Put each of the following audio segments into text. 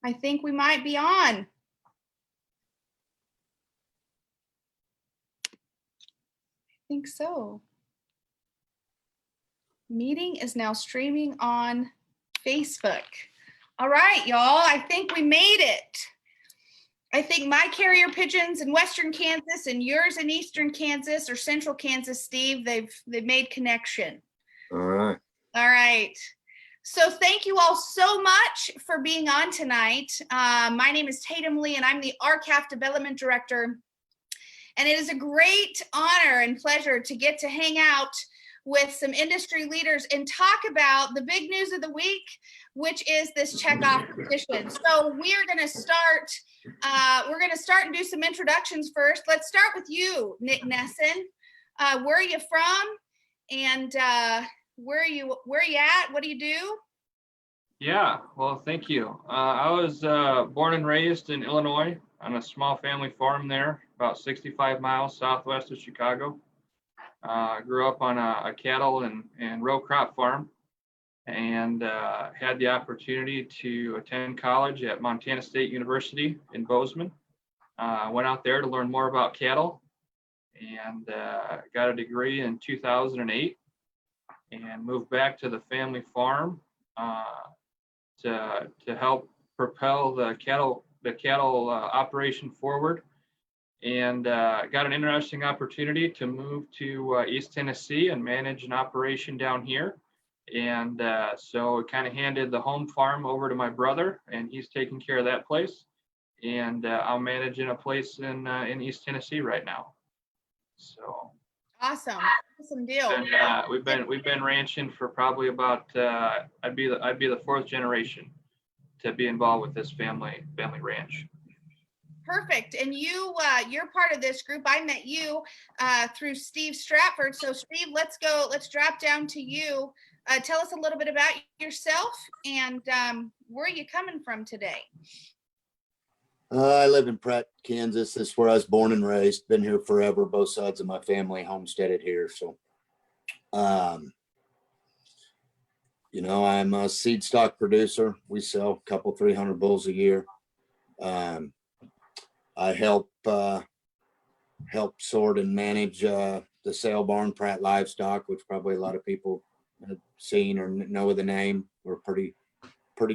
I think we might be on. I think so. Meeting is now streaming on Facebook. All right, y'all, I think we made it. I think my carrier pigeons in Western Kansas and yours in Eastern Kansas or Central Kansas, Steve, they've made connection. All right. All right. So thank you all so much for being on tonight. My name is Tatum Lee, and I'm the RCAF Development Director. And it is a great honor and pleasure to get to hang out with some industry leaders and talk about the big news of the week, which is this checkoff petition. So we are going to start. We're going to start and do some introductions first. Let's start with you, Nick Nesson. Where are you from? And where are you at? What do you do? Yeah, well, thank you. I was born and raised in Illinois on a small family farm there, about 65 miles southwest of Chicago. Grew up on a cattle and row crop farm, and had the opportunity to attend college at Montana State University in Bozeman. Went out there to learn more about cattle, and got a degree in 2008, and moved back to the family farm to help propel the cattle operation forward. And got an interesting opportunity to move to East Tennessee and manage an operation down here. And so I kind of handed the home farm over to my brother, and he's taking care of that place. And I'm managing a place in East Tennessee right now. So awesome deal. And, we've been ranching for probably about I'd be the fourth generation to be involved with this family ranch. Perfect. And you're part of this group. I met you through Steve Stratford. So Steve, let's drop down to you. Tell us a little bit about yourself and where are you coming from today? I live in Pratt, Kansas. This is where I was born and raised. Been here forever. Both sides of my family homesteaded here. So, I'm a seed stock producer. We sell a couple, 300 bulls a year. I help sort and manage the sale barn, Pratt Livestock, which probably a lot of people have seen or know the name. We're pretty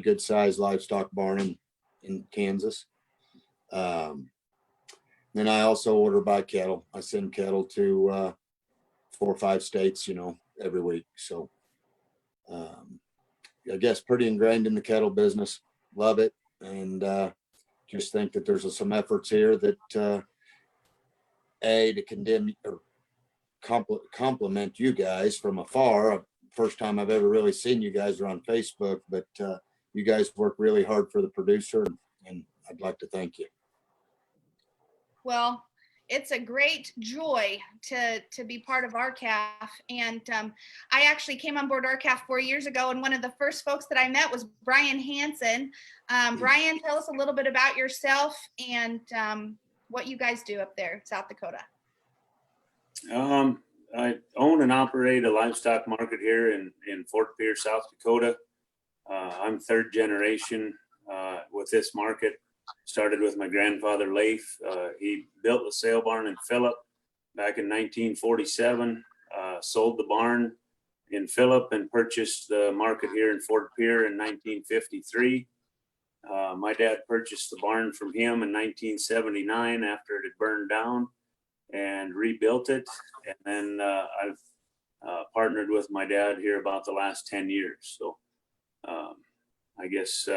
good sized livestock barn in Kansas. Then I also order by cattle. I send cattle to 4 or 5 states, every week. So I guess pretty ingrained in the cattle business. Love it. And just think that there's some efforts here that to condemn or compliment you guys from afar. First time I've ever really seen you guys are on Facebook, but you guys work really hard for the producer, and I'd like to thank you. Well, it's a great joy to be part of RCAF. And I actually came on board RCAF 4 years ago, and one of the first folks that I met was Brian Hansen. Brian, tell us a little bit about yourself and what you guys do up there in South Dakota. I own and operate a livestock market here in Fort Pierce, South Dakota. I'm third generation with this market. Started with my grandfather, Leif. He built the sale barn in Phillip back in 1947, sold the barn in Phillip and purchased the market here in Fort Pierce in 1953. My dad purchased the barn from him in 1979 after it had burned down and rebuilt it. And then I've partnered with my dad here about the last 10 years. So I guess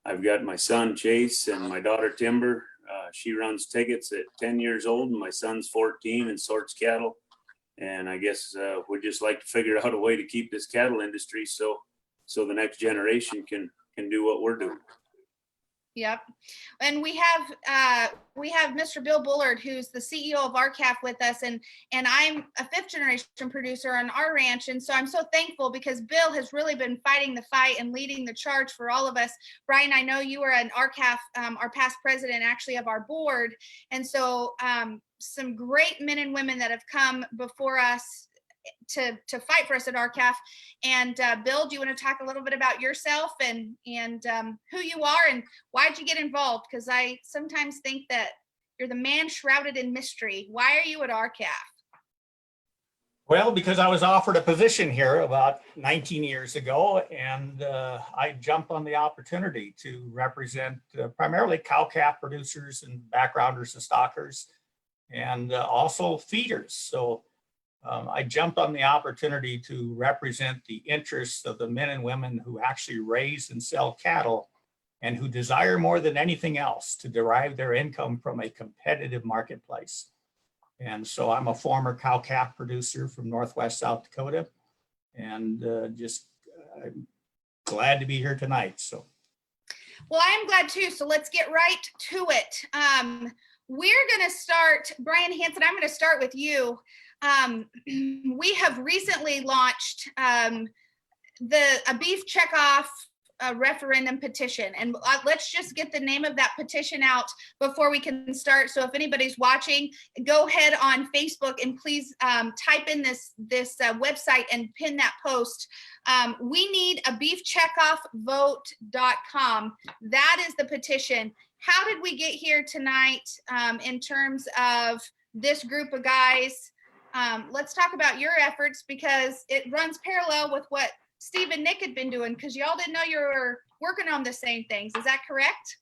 I've got my son Chase and my daughter Timber. She runs tickets at 10 years old, and my son's 14 and sorts cattle. And I guess we'd just like to figure out a way to keep this cattle industry so the next generation can do what we're doing. Yep. And we have Mr. Bill Bullard, who's the CEO of RCAF with us, and I'm a 5th generation producer on our ranch. And so I'm so thankful because Bill has really been fighting the fight and leading the charge for all of us. Brian, I know you were an RCAF, our past president actually of our board. And so some great men and women that have come before us to fight for us at RCAF. And Bill, do you want to talk a little bit about yourself and who you are and why'd you get involved? Because I sometimes think that you're the man shrouded in mystery. Why are you at RCAF? Well, because I was offered a position here about 19 years ago, and I jumped on the opportunity to represent primarily cow-calf producers and backgrounders and stockers, and also feeders. So I jumped on the opportunity to represent the interests of the men and women who actually raise and sell cattle and who desire more than anything else to derive their income from a competitive marketplace. And so I'm a former cow-calf producer from Northwest South Dakota, and I'm glad to be here tonight. So, well, I'm glad too. So let's get right to it. We're going to start, Brian Hansen, I'm going to start with you. We have recently launched a Beef Checkoff Referendum petition, and let's just get the name of that petition out before we can start. So if anybody's watching, go ahead on Facebook and please type in this website and pin that post. We need a beefcheckoffvote.com. That is the petition. How did we get here tonight in terms of this group of guys? Let's talk about your efforts, because it runs parallel with what Steve and Nick had been doing, because y'all didn't know you were working on the same things. Is that correct?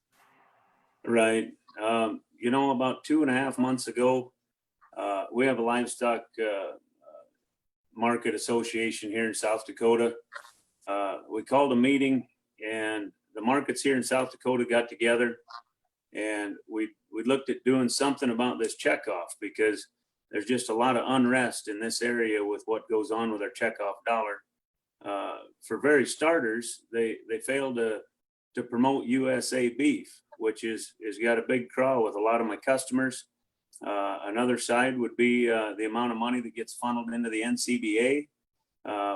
Right. About 2.5 months ago, we have a livestock market association here in South Dakota. We called a meeting, and the markets here in South Dakota got together, and we looked at doing something about this checkoff, because there's just a lot of unrest in this area with what goes on with our checkoff dollar. For very starters, they failed to promote USA beef, which is got a big crawl with a lot of my customers. Another side would be the amount of money that gets funneled into the NCBA,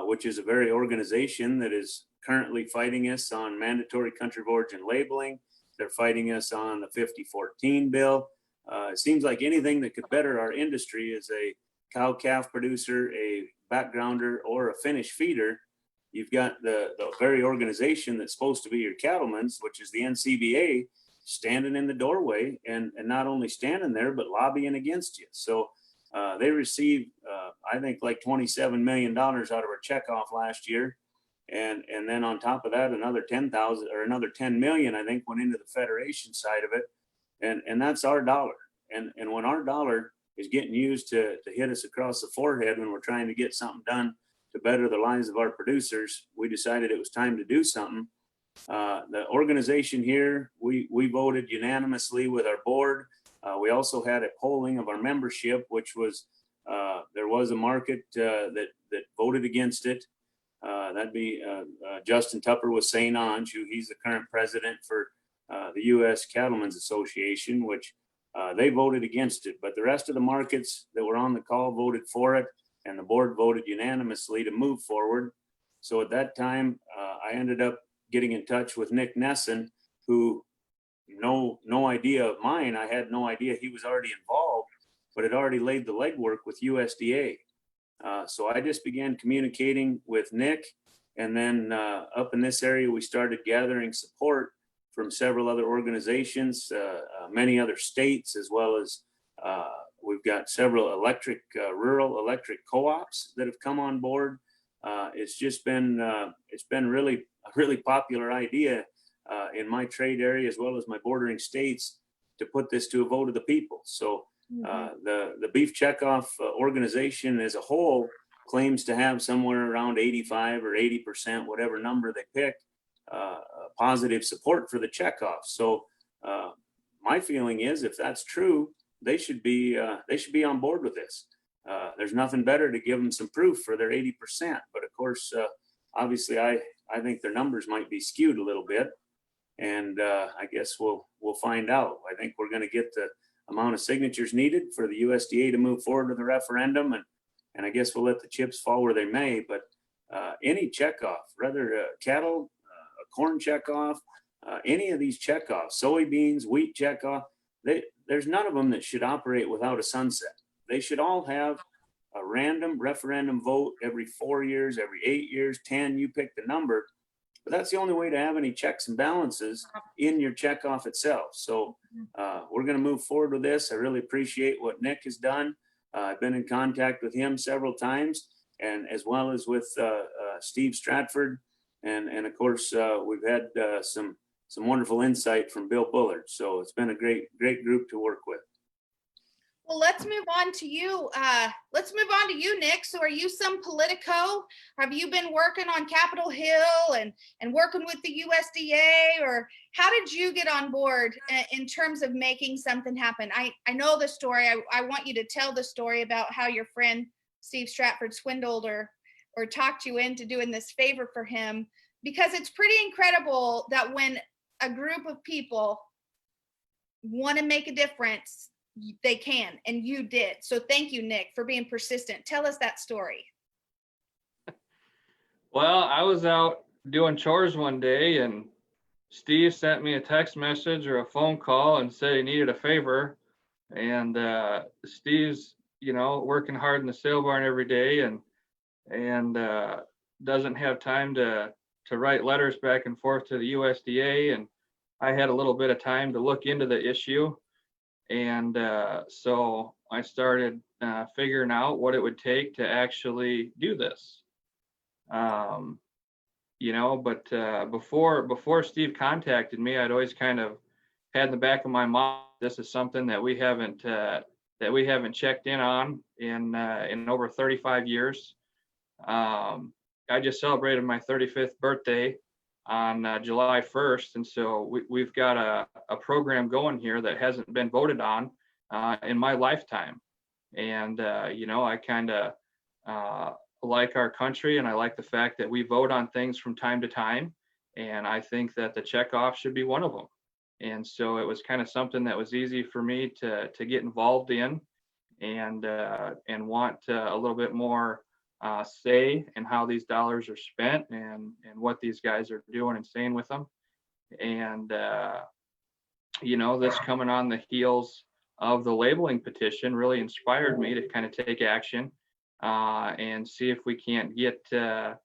which is a very organization that is currently fighting us on mandatory country of origin labeling. They're fighting us on the 5014 bill. It seems like anything that could better our industry as a cow-calf producer, a backgrounder, or a finished feeder. You've got the very organization that's supposed to be your cattlemen's, which is the NCBA, standing in the doorway and not only standing there, but lobbying against you. So they received, I think, like $27 million out of our checkoff last year. And then on top of that, another 10,000 or another 10 million, I think, went into the federation side of it. And that's our dollar. And when our dollar is getting used to hit us across the forehead when we're trying to get something done to better the lives of our producers, we decided it was time to do something. The organization here, we voted unanimously with our board. We also had a polling of our membership, which was, there was a market that voted against it. That'd be Justin Tupper with St. Ange, he's the current president for the U.S. Cattlemen's Association, which they voted against it. But the rest of the markets that were on the call voted for it, and the board voted unanimously to move forward. So at that time, I ended up getting in touch with Nick Nesson, who no idea of mine. I had no idea he was already involved, but had already laid the legwork with USDA. So I just began communicating with Nick, and then up in this area, we started gathering support from several other organizations, many other states, as well as we've got several rural electric co-ops that have come on board. It's just been really a really popular idea in my trade area, as well as my bordering states, to put this to a vote of the people. So the Beef Checkoff organization as a whole claims to have somewhere around 85 or 80%, whatever number they pick, positive support for the checkoff. So my feeling is, if that's true, they should be on board with this. There's nothing better to give them some proof for their 80%. But of course, obviously, I think their numbers might be skewed a little bit, and I guess we'll find out. I think we're going to get the amount of signatures needed for the USDA to move forward with the referendum, and I guess we'll let the chips fall where they may. But any checkoff, whether cattle, a corn checkoff, any of these checkoffs, soybeans, wheat checkoff, there's none of them that should operate without a sunset. They should all have a random referendum vote every 4 years, every 8 years, 10, you pick the number. But that's the only way to have any checks and balances in your checkoff itself. So we're going to move forward with this. I really appreciate what Nick has done. I've been in contact with him several times, and as well as with Steve Stratford. And of course, we've had some wonderful insight from Bill Bullard. So it's been a great group to work with. Well, let's move on to you. Nick. So are you some Politico? Have you been working on Capitol Hill and working with the USDA, or how did you get on board in terms of making something happen? I know the story. I want you to tell the story about how your friend Steve Stratford swindled or talked you into doing this favor for him, because it's pretty incredible that when a group of people want to make a difference, they can, and you did. So thank you, Nick, for being persistent. Tell us that story. Well, I was out doing chores one day and Steve sent me a text message or a phone call and said he needed a favor. And Steve's, working hard in the sale barn every day and doesn't have time to write letters back and forth to the USDA. And I had a little bit of time to look into the issue. And so I started figuring out what it would take to actually do this. But before Steve contacted me, I'd always kind of had in the back of my mind, this is something that we haven't checked in on in over 35 years. I just celebrated my 35th birthday on July 1st. And so we've got a program going here that hasn't been voted on in my lifetime. And, I kind of like our country, and I like the fact that we vote on things from time to time. And I think that the checkoff should be one of them. And so it was kind of something that was easy for me to get involved in and want a little bit more say in how these dollars are spent and what these guys are doing and saying with them. And, this coming on the heels of the labeling petition really inspired me to kind of take action and see if we can't get a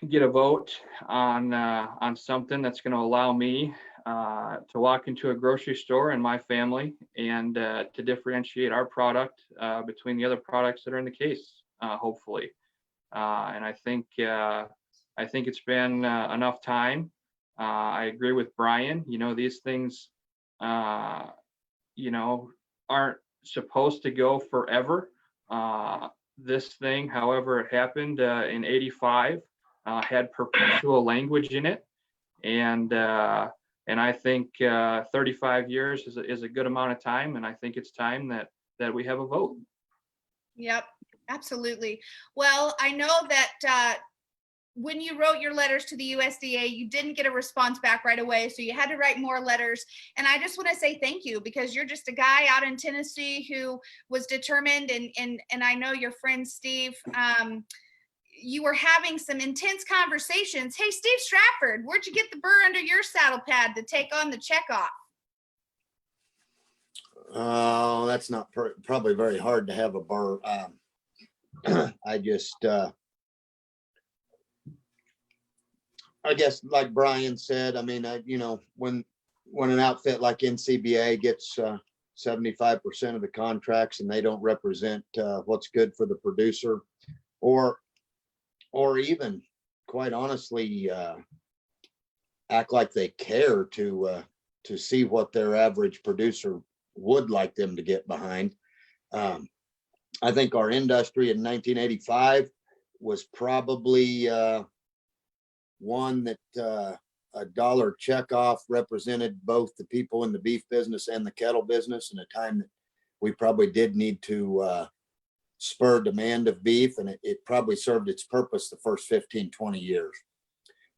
vote on something that's going to allow me to walk into a grocery store and my family and to differentiate our product between the other products that are in the case. Hopefully. And I think it's been enough time. I agree with Brian. These things, aren't supposed to go forever. This thing, however it happened in '85, had perpetual language in it. And I think 35 years is a good amount of time. And I think it's time that we have a vote. Yep. Absolutely. Well, I know that when you wrote your letters to the USDA, you didn't get a response back right away. So you had to write more letters. And I just want to say thank you, because you're just a guy out in Tennessee who was determined. And I know your friend Steve, you were having some intense conversations. Hey, Steve Stratford, where'd you get the burr under your saddle pad to take on the checkoff? Oh, that's not probably very hard to have a burr. I guess like Brian said, I mean, when an outfit like NCBA gets 75% of the contracts and they don't represent what's good for the producer, or even quite honestly act like they care to see what their average producer would like them to get behind. I think our industry in 1985 was probably one that a dollar checkoff represented both the people in the beef business and the cattle business, in a time that we probably did need to spur demand of beef, and it probably served its purpose the first 15, 20 years.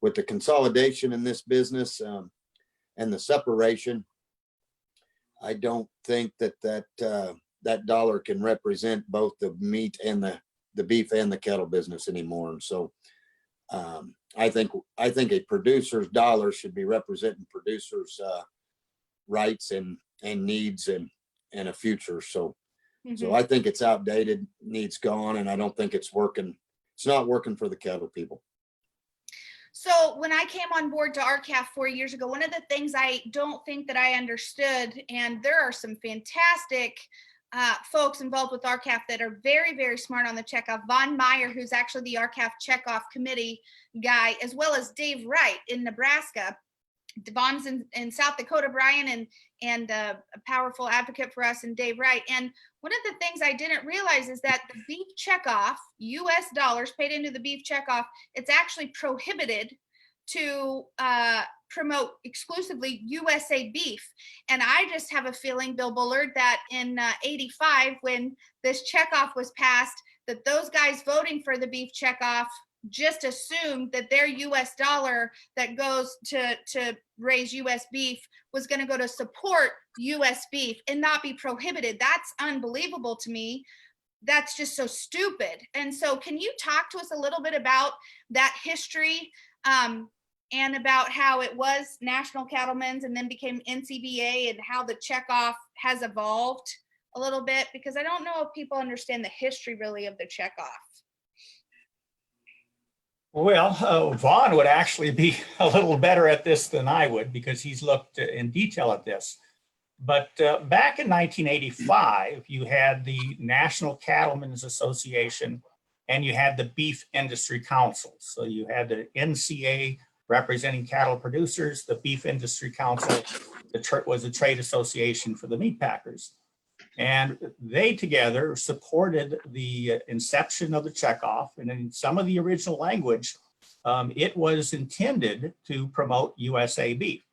With the consolidation in this business and the separation, I don't think that dollar can represent both the meat and the beef and the cattle business anymore. And so I think a producer's dollar should be representing producers' rights and needs and a future. So So Mhm. I think it's outdated, needs gone, and I don't think it's working. It's not working for the cattle people. So when I came on board to RCAF 4 years ago, one of the things I don't think that I understood, and there are some fantastic folks involved with RCAF that are very, very smart on the checkoff. Von Meyer, who's actually the RCAF checkoff committee guy, as well as Dave Wright in Nebraska. Von's in South Dakota, Brian, and a powerful advocate for us, and Dave Wright. And one of the things I didn't realize is that the beef checkoff, US dollars paid into the beef checkoff, it's actually prohibited to promote exclusively USA beef. And I just have a feeling, Bill Bullard, that in 85, when this checkoff was passed, that those guys voting for the beef checkoff just assumed that their US dollar that goes to raise US beef was going to go to support US beef and not be prohibited. That's unbelievable to me. That's just so stupid. And so can you talk to us a little bit about that history, and about how it was National Cattlemen's and then became NCBA, and how the checkoff has evolved a little bit? Because I don't know if people understand the history really of the checkoff. Well, Vaughn would actually be a little better at this than I would, because he's looked in detail at this. But back in 1985, you had the National Cattlemen's Association and you had the Beef Industry Council. So you had the NCA representing cattle producers, the Beef Industry Council was a trade association for the meat packers. And they together supported the inception of the checkoff. And in some of the original language, it was intended to promote USA beef,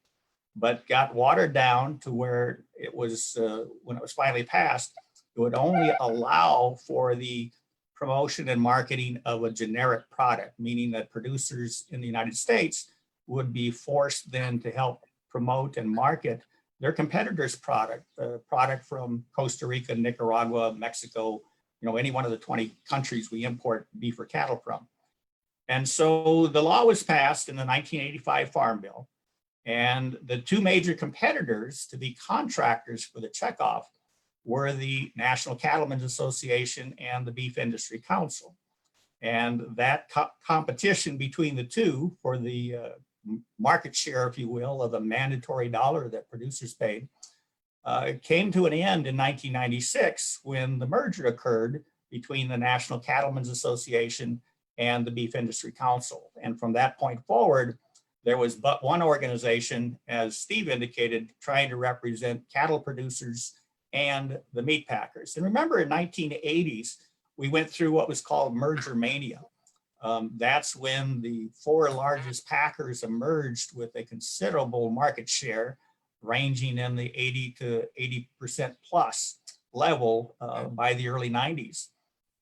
but got watered down to where it was, when it was finally passed, it would only allow for the promotion and marketing of a generic product, meaning that producers in the United States would be forced then to help promote and market their competitors' product, the product from Costa Rica, Nicaragua, Mexico, any one of the 20 countries we import beef or cattle from. And so the law was passed in the 1985 Farm Bill, and the two major competitors to be contractors for the checkoff were the National Cattlemen's Association and the Beef Industry Council. And that competition between the two for the market share, if you will, of the mandatory dollar that producers paid, came to an end in 1996 when the merger occurred between the National Cattlemen's Association and the Beef Industry Council. And from that point forward, there was but one organization, as Steve indicated, trying to represent cattle producers and the meat packers. And remember, in 1980s, we went through what was called merger mania. That's when the four largest packers emerged with a considerable market share, ranging in the 80 to 80% plus level by the early 90s.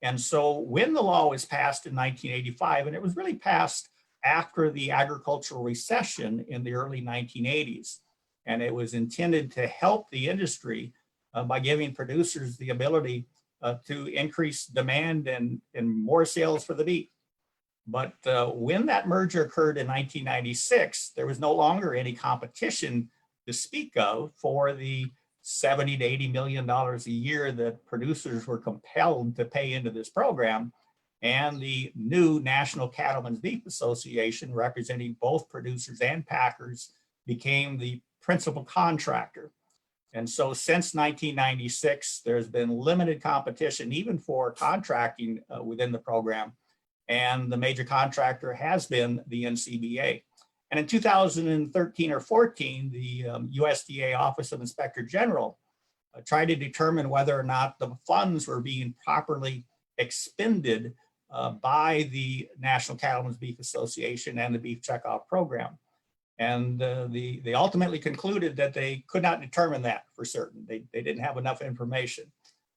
And so when the law was passed in 1985, and it was really passed after the agricultural recession in the early 1980s, and it was intended to help the industry by giving producers the ability to increase demand and more sales for the beef. But when that merger occurred in 1996, there was no longer any competition to speak of for the $70 to $80 million a year that producers were compelled to pay into this program. And the new National Cattlemen's Beef Association, representing both producers and packers, became the principal contractor. And so since 1996, there's been limited competition, even for contracting within the program. And the major contractor has been the NCBA. And in 2013 or 14, the USDA Office of Inspector General tried to determine whether or not the funds were being properly expended by the National Cattlemen's Beef Association and the Beef Checkoff Program. And they ultimately concluded that they could not determine that for certain. They didn't have enough information.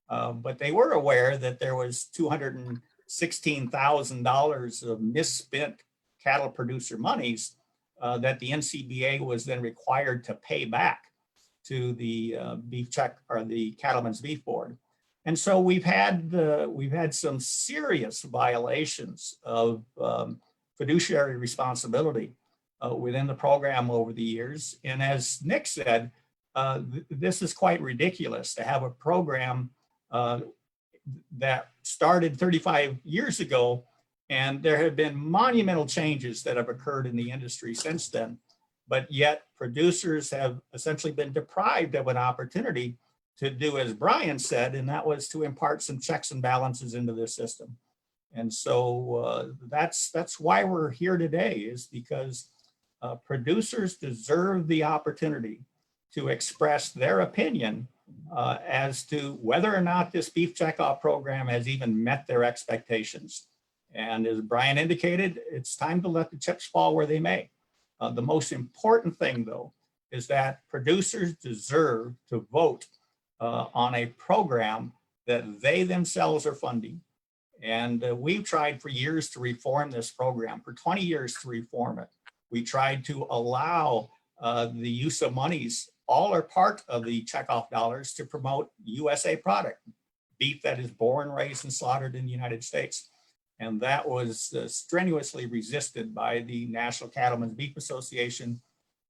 But they were aware that there was $216,000 of misspent cattle producer monies that the NCBA was then required to pay back to the the Cattlemen's Beef Board. And so we've had some serious violations of fiduciary responsibility within the program over the years. And as Nick said, this is quite ridiculous to have a program that started 35 years ago. And there have been monumental changes that have occurred in the industry since then. But yet producers have essentially been deprived of an opportunity to do as Brian said, and that was to impart some checks and balances into the system. And so that's why we're here today, is because producers deserve the opportunity to express their opinion as to whether or not this Beef Checkoff program has even met their expectations. And as Brian indicated, it's time to let the chips fall where they may. The most important thing, though, is that producers deserve to vote on a program that they themselves are funding. And we've tried for years to reform this program, for 20 years to reform it. We tried to allow the use of monies, all or part of the checkoff dollars, to promote USA product, beef that is born, raised, and slaughtered in the United States. And that was strenuously resisted by the National Cattlemen's Beef Association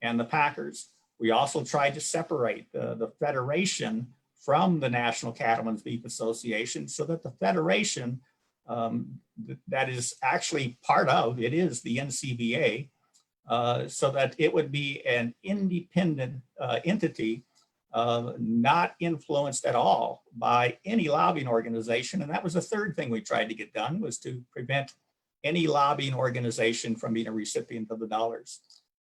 and the packers. We also tried to separate the Federation from the National Cattlemen's Beef Association so that the Federation that is actually part of, it is the NCBA, so that it would be an independent entity, not influenced at all by any lobbying organization. And that was the third thing we tried to get done, was to prevent any lobbying organization from being a recipient of the dollars.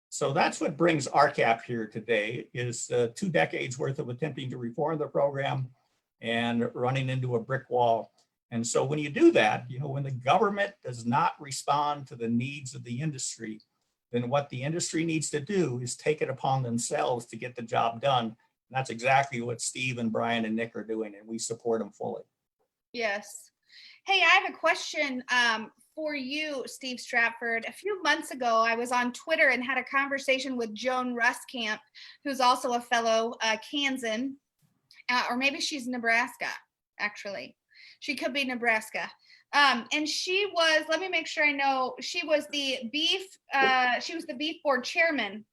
So that's what brings RCAP here today, is 2 decades worth of attempting to reform the program and running into a brick wall. And so when you do that, you know, when the government does not respond to the needs of the industry, then what the industry needs to do is take it upon themselves to get the job done. And that's exactly what Steve and Brian and Nick are doing, and we support them fully. Yes. Hey, I have a question for you, Steve Stratford. A few months ago, I was on Twitter and had a conversation with Joan Ruskamp, who's also a fellow Kansan, or maybe she's Nebraska, actually. She could be Nebraska. And she was, let me make sure I know, she was the beef board chairman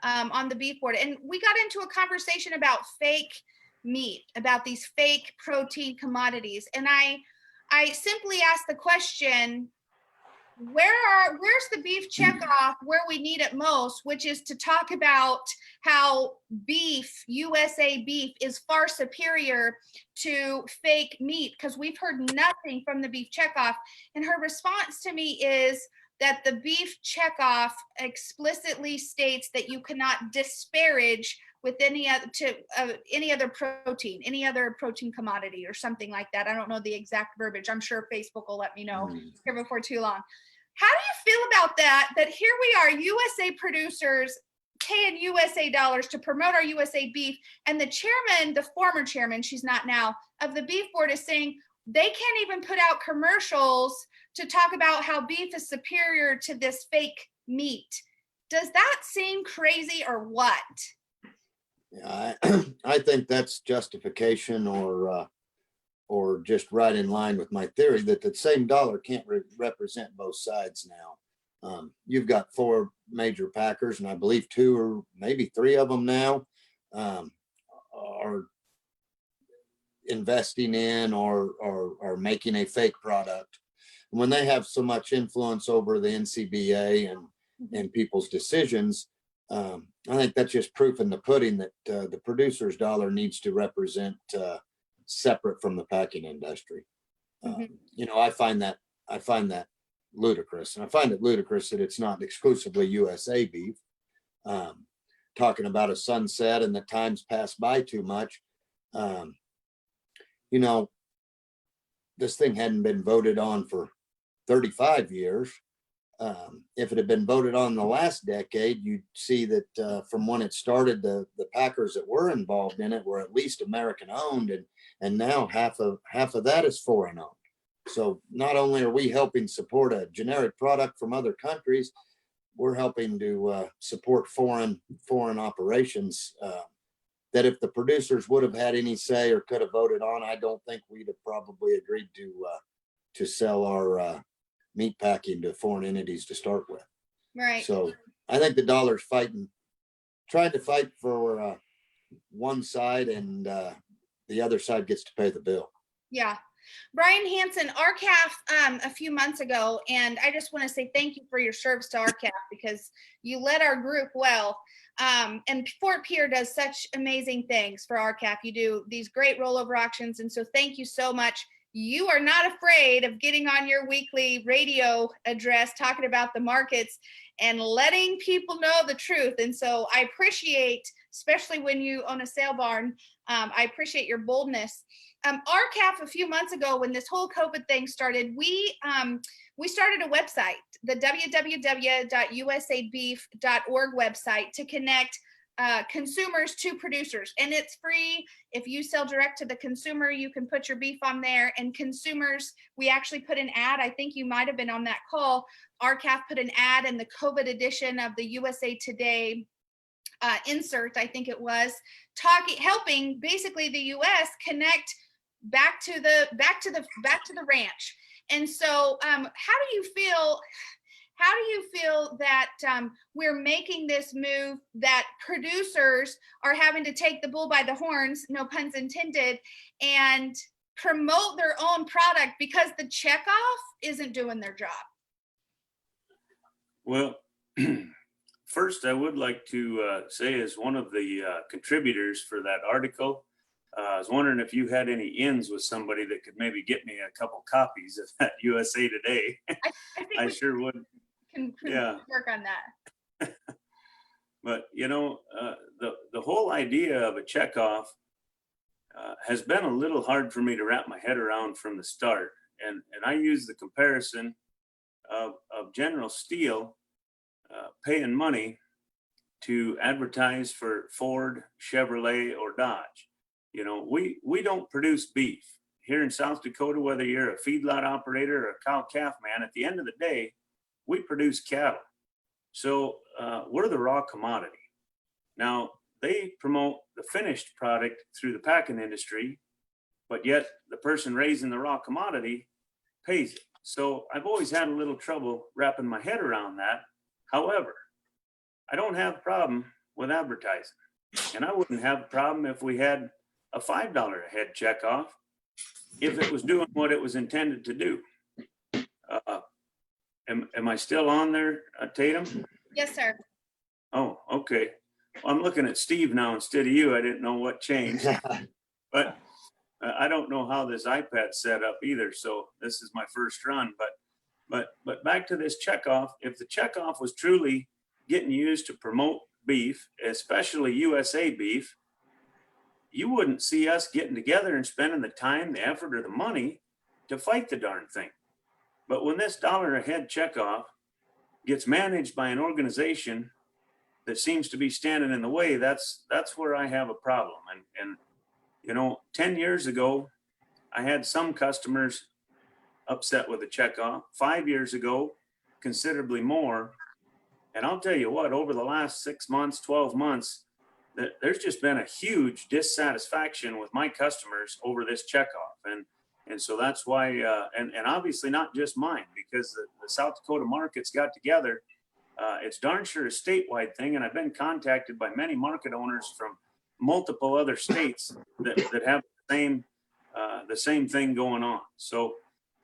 on the beef board. And we got into a conversation about fake meat, about these fake protein commodities. And I simply asked the question, where's the beef checkoff where we need it most, which is to talk about how beef, USA beef, is far superior to fake meat, because we've heard nothing from the beef checkoff. And her response to me is that the beef checkoff explicitly states that you cannot disparage with any other protein commodity or something like that. I don't know the exact verbiage. I'm sure Facebook will let me know here before too long. How do you feel about that? That here we are, USA producers paying USA dollars to promote our USA beef, and the chairman, the former chairman, she's not now, of the beef board is saying they can't even put out commercials to talk about how beef is superior to this fake meat. Does that seem crazy or what? Yeah, I think that's justification or just right in line with my theory that the same dollar can't represent both sides now. You've got 4 major packers, and I believe 2 or maybe 3 of them now are investing in or making a fake product. And when they have so much influence over the NCBA and people's decisions, I think that's just proof in the pudding that the producer's dollar needs to represent separate from the packing industry. You know, I find that ludicrous, and I find it ludicrous that it's not exclusively USA beef. Talking about a sunset and the time's passed by too much. You know, this thing hadn't been voted on for 35 years. If it had been voted on the last decade, you'd see that from when it started, the packers that were involved in it were at least American owned, and now half of that is foreign owned. So not only are we helping support a generic product from other countries, we're helping to support foreign operations that if the producers would have had any say or could have voted on, I don't think we'd have probably agreed to sell our meat packing to foreign entities to start with. Right. So I think the dollar's trying to fight for one side, and the other side gets to pay the bill. Yeah. Brian Hansen, RCAF, a few months ago, and I just want to say thank you for your service to RCAF because you led our group well. And Fort Pierre does such amazing things for RCAF. You do these great rollover auctions. And so thank you so much. You are not afraid of getting on your weekly radio address, talking about the markets and letting people know the truth. And so I appreciate, especially when you own a sale barn, I appreciate your boldness. RCAF a few months ago, when this whole COVID thing started, we started a website, the www.usabeef.org website, to connect consumers to producers, and it's free. If you sell direct to the consumer, you can put your beef on there. And consumers, we actually put an ad. I think you might have been on that call. RCAF put an ad in the COVID edition of the USA Today insert, I think it was, helping basically the U.S. connect back to the ranch. And so how do you feel that we're making this move, that producers are having to take the bull by the horns, no puns intended, and promote their own product because the checkoff isn't doing their job? Well, first, I would like to say, as one of the contributors for that article, I was wondering if you had any ins with somebody that could maybe get me a couple copies of that USA Today. I think I we sure would. can Yeah. work on that. But the whole idea of a checkoff has been a little hard for me to wrap my head around from the start. And I use the comparison of General Steel paying money to advertise for Ford, Chevrolet, or Dodge. We don't produce beef here in South Dakota, whether you're a feedlot operator or a cow-calf man. At the end of the day, we produce cattle. So we're the raw commodity. Now, they promote the finished product through the packing industry, but yet the person raising the raw commodity pays it. So I've always had a little trouble wrapping my head around that. However, I don't have a problem with advertising. And I wouldn't have a problem if we had a $5 a head checkoff if it was doing what it was intended to do. Am I still on there, Tatum? Yes, sir. Oh, okay. Well, I'm looking at Steve now instead of you. I didn't know what changed, but I don't know how this iPad's set up either. So this is my first run, but back to this checkoff. If the checkoff was truly getting used to promote beef, especially USA beef, you wouldn't see us getting together and spending the time, the effort, or the money to fight the darn thing. But when this dollar a head checkoff gets managed by an organization that seems to be standing in the way, that's where I have a problem. And 10 years ago, I had some customers upset with the checkoff. 5 years ago, considerably more. And I'll tell you what, over the last 6 months, 12 months, there's just been a huge dissatisfaction with my customers over this checkoff. And so that's why, and obviously not just mine, because the South Dakota markets got together. It's darn sure a statewide thing. And I've been contacted by many market owners from multiple other states that have the same thing going on. So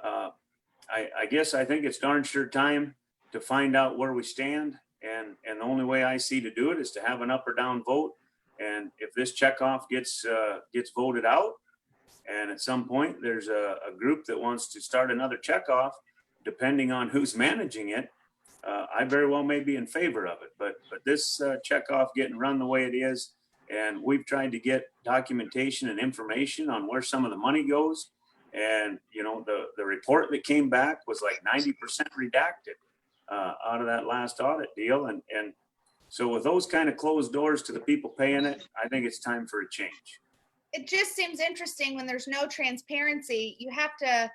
I guess I think it's darn sure time to find out where we stand. And the only way I see to do it is to have an up or down vote. And if this checkoff gets voted out, and at some point there's a group that wants to start another checkoff, depending on who's managing it, I very well may be in favor of it. But this checkoff getting run the way it is, and we've tried to get documentation and information on where some of the money goes. And, the report that came back was like 90% redacted out of that last audit deal. And so with those kind of closed doors to the people paying it, I think it's time for a change. It just seems interesting when there's no transparency. You have to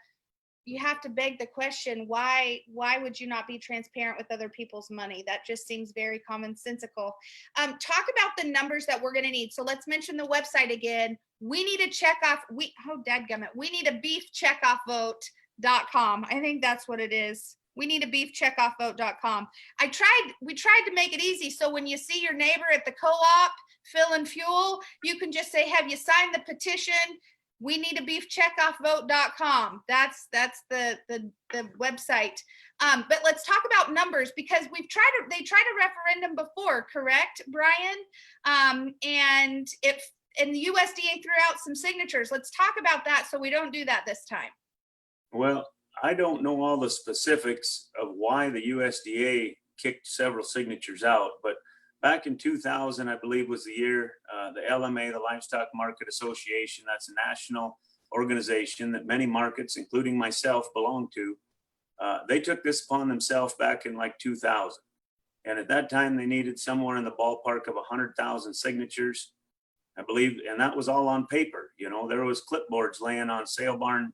beg the question, why would you not be transparent with other people's money? That just seems very commonsensical. Talk about the numbers that we're going to need. So let's mention the website again. We need a checkoff. We need a beefcheckoffvote.com. I think that's what it is. We need a beefcheckoffvote.com. We tried to make it easy. So when you see your neighbor at the co-op filling fuel, you can just say, have you signed the petition? we need a beefcheckoffvote.com. That's the website. But let's talk about numbers, because they tried a referendum before, correct, Brian? And the USDA threw out some signatures. Let's talk about that so we don't do that this time. Well, I don't know all the specifics of why the USDA kicked several signatures out, but back in 2000, I believe was the year, the LMA, the Livestock Market Association, that's a national organization that many markets, including myself, belong to. They took this upon themselves back in like 2000. And at that time, they needed somewhere in the ballpark of 100,000 signatures, I believe, and that was all on paper. You know, there was clipboards laying on sale barn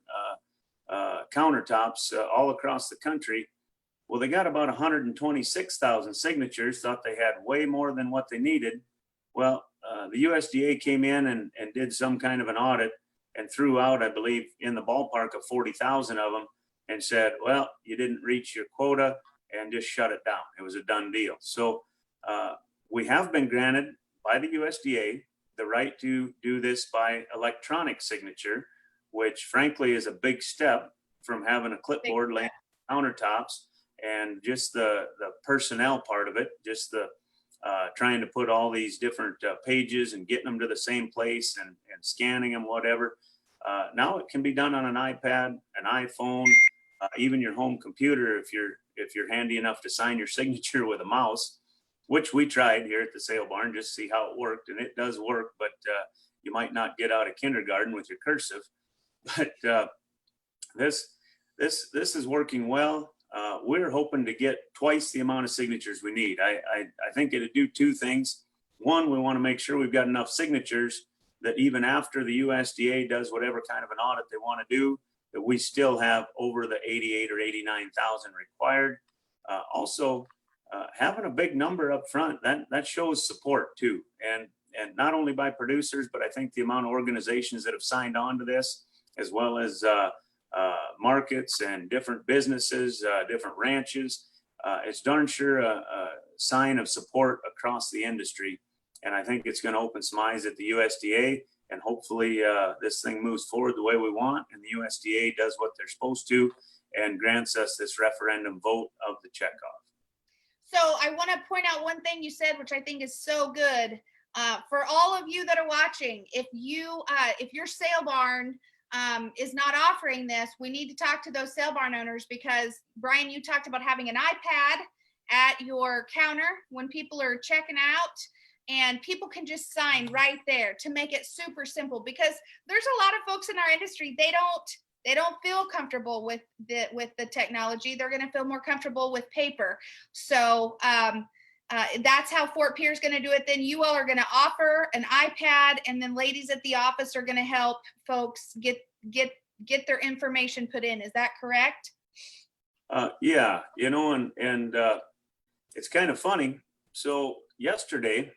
countertops all across the country. Well, they got about 126,000 signatures, thought they had way more than what they needed. Well, the USDA came in and did some kind of an audit and threw out, I believe, in the ballpark of 40,000 of them and said, well, you didn't reach your quota, and just shut it down. It was a done deal. So we have been granted by the USDA the right to do this by electronic signature, which frankly is a big step from having a clipboard laying on countertops, and just the personnel part of it, just the trying to put all these different pages and getting them to the same place and scanning them, whatever. Now it can be done on an iPad, an iPhone, even your home computer if you're handy enough to sign your signature with a mouse, which we tried here at the sale barn just to see how it worked, and it does work, but you might not get out of kindergarten with your cursive. But this is working well. We're hoping to get twice the amount of signatures we need. I think it'd do two things. One, we want to make sure we've got enough signatures that even after the USDA does whatever kind of an audit they want to do, that we still have over the 88 or 89,000 required. Also, having a big number up front, that shows support too. And not only by producers, but I think the amount of organizations that have signed on to this, as well as markets and different businesses, different ranches, it's darn sure a sign of support across the industry. And I think it's going to open some eyes at the USDA, and hopefully this thing moves forward the way we want, and the USDA does what they're supposed to and grants us this referendum vote of the checkoff. So I want to point out one thing you said, which I think is so good. For all of you that are watching, if your sale barn is not offering this, we need to talk to those sale barn owners, because Brian, you talked about having an iPad at your counter when people are checking out, and people can just sign right there to make it super simple, because there's a lot of folks in our industry, they don't feel comfortable with the technology. They're going to feel more comfortable with paper. So that's how Fort Pierce is going to do it. Then you all are going to offer an iPad, and then ladies at the office are going to help folks get their information put in. Is that correct? Yeah, you know, and it's kind of funny. So yesterday,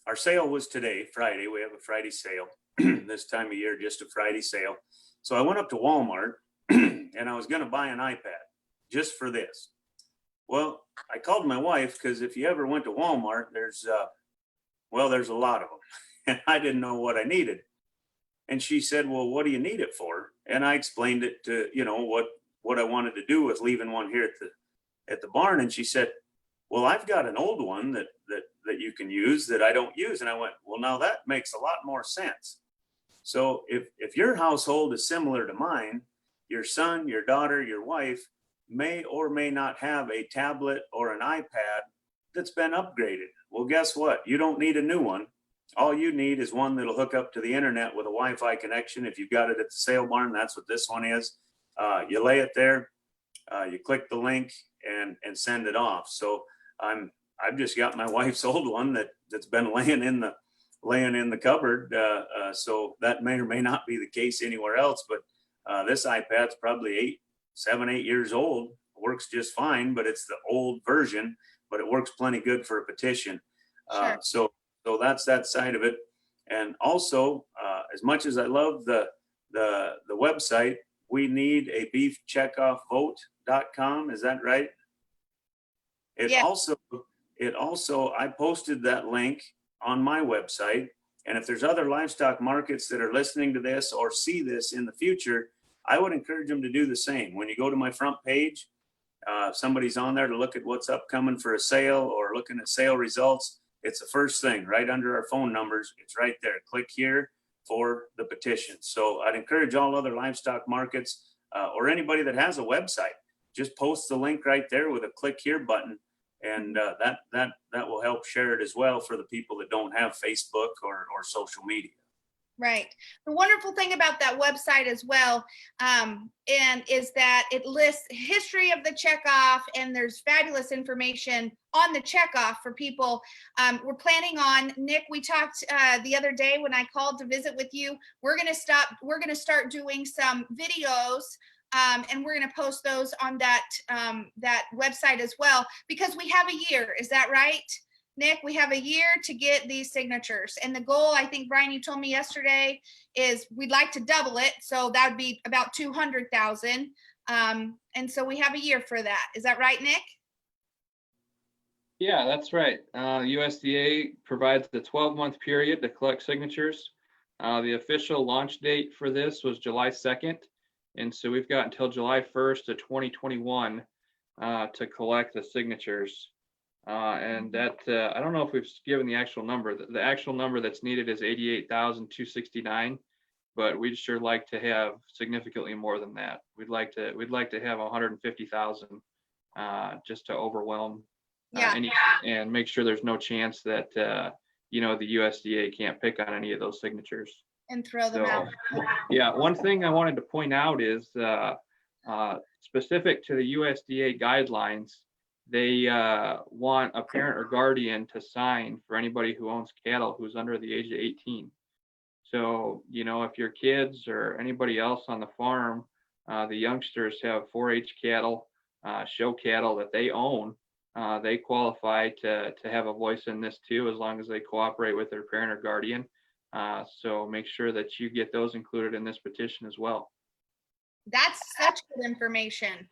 our sale was today, Friday. We have a Friday sale this time of year, just a Friday sale. So I went up to Walmart and I was going to buy an iPad just for this. Well, I called my wife, because if you ever went to Walmart, there's a lot of them, and I didn't know what I needed. And she said, well, what do you need it for? And I explained it to, you know, what I wanted to do with leaving one here at the barn. And she said, well, I've got an old one that you can use that I don't use. And I went, well, now that makes a lot more sense. So if your household is similar to mine, your son, your daughter, your wife may or may not have a tablet or an iPad that's been upgraded. Well, guess what? You don't need a new one. All you need is one that'll hook up to the internet with a Wi-Fi connection. If you've got it at the sale barn, that's what this one is. You lay it there, you click the link and send it off. So I've just got my wife's old one that's been laying in the cupboard. So that may or may not be the case anywhere else, but this iPad's probably 7, 8 years old. Works just fine, but it's the old version, but it works plenty good for a petition. Sure. So that's that side of it. And also, as much as I love the website, we need a beefcheckoffvote.com. Is that right? It Yeah. also, I posted that link on my website, And if there's other livestock markets that are listening to this or see this in the future, I would encourage them to do the same. When you go to my front page, if somebody's on there to look at what's upcoming for a sale or looking at sale results, it's the first thing right under our phone numbers. It's right there. Click here for the petition. So I'd encourage all other livestock markets or anybody that has a website, just post the link right there with a click here button. And that will help share it as well for the people that don't have Facebook or social media. Right. The wonderful thing about that website as well, and is that it lists history of the checkoff, and there's fabulous information on the checkoff for people. We're planning on, Nick, we talked the other day when I called to visit with you, we're going to start doing some videos, and we're going to post those on that website as well, because we have a year. Is that right, Nick? We have a year to get these signatures. And the goal, I think, Brian, you told me yesterday, is we'd like to double it. So that would be about 200,000. And so we have a year for that. Is that right, Nick? Yeah, that's right. USDA provides the 12-month period to collect signatures. The official launch date for this was July 2nd. And so we've got until July 1st of 2021 to collect the signatures. And that, I don't know if we've given the actual number. The actual number that's needed is 88,269, but we'd sure like to have significantly more than that. We'd like to have 150,000 just to overwhelm any, and make sure there's no chance that the USDA can't pick on any of those signatures and throw them out. Yeah, one thing I wanted to point out is specific to the USDA guidelines, they want a parent or guardian to sign for anybody who owns cattle who's under the age of 18. So, if your kids or anybody else on the farm, the youngsters have 4-H cattle, show cattle that they own, they qualify to have a voice in this too, as long as they cooperate with their parent or guardian. So make sure that you get those included in this petition as well. That's such good information.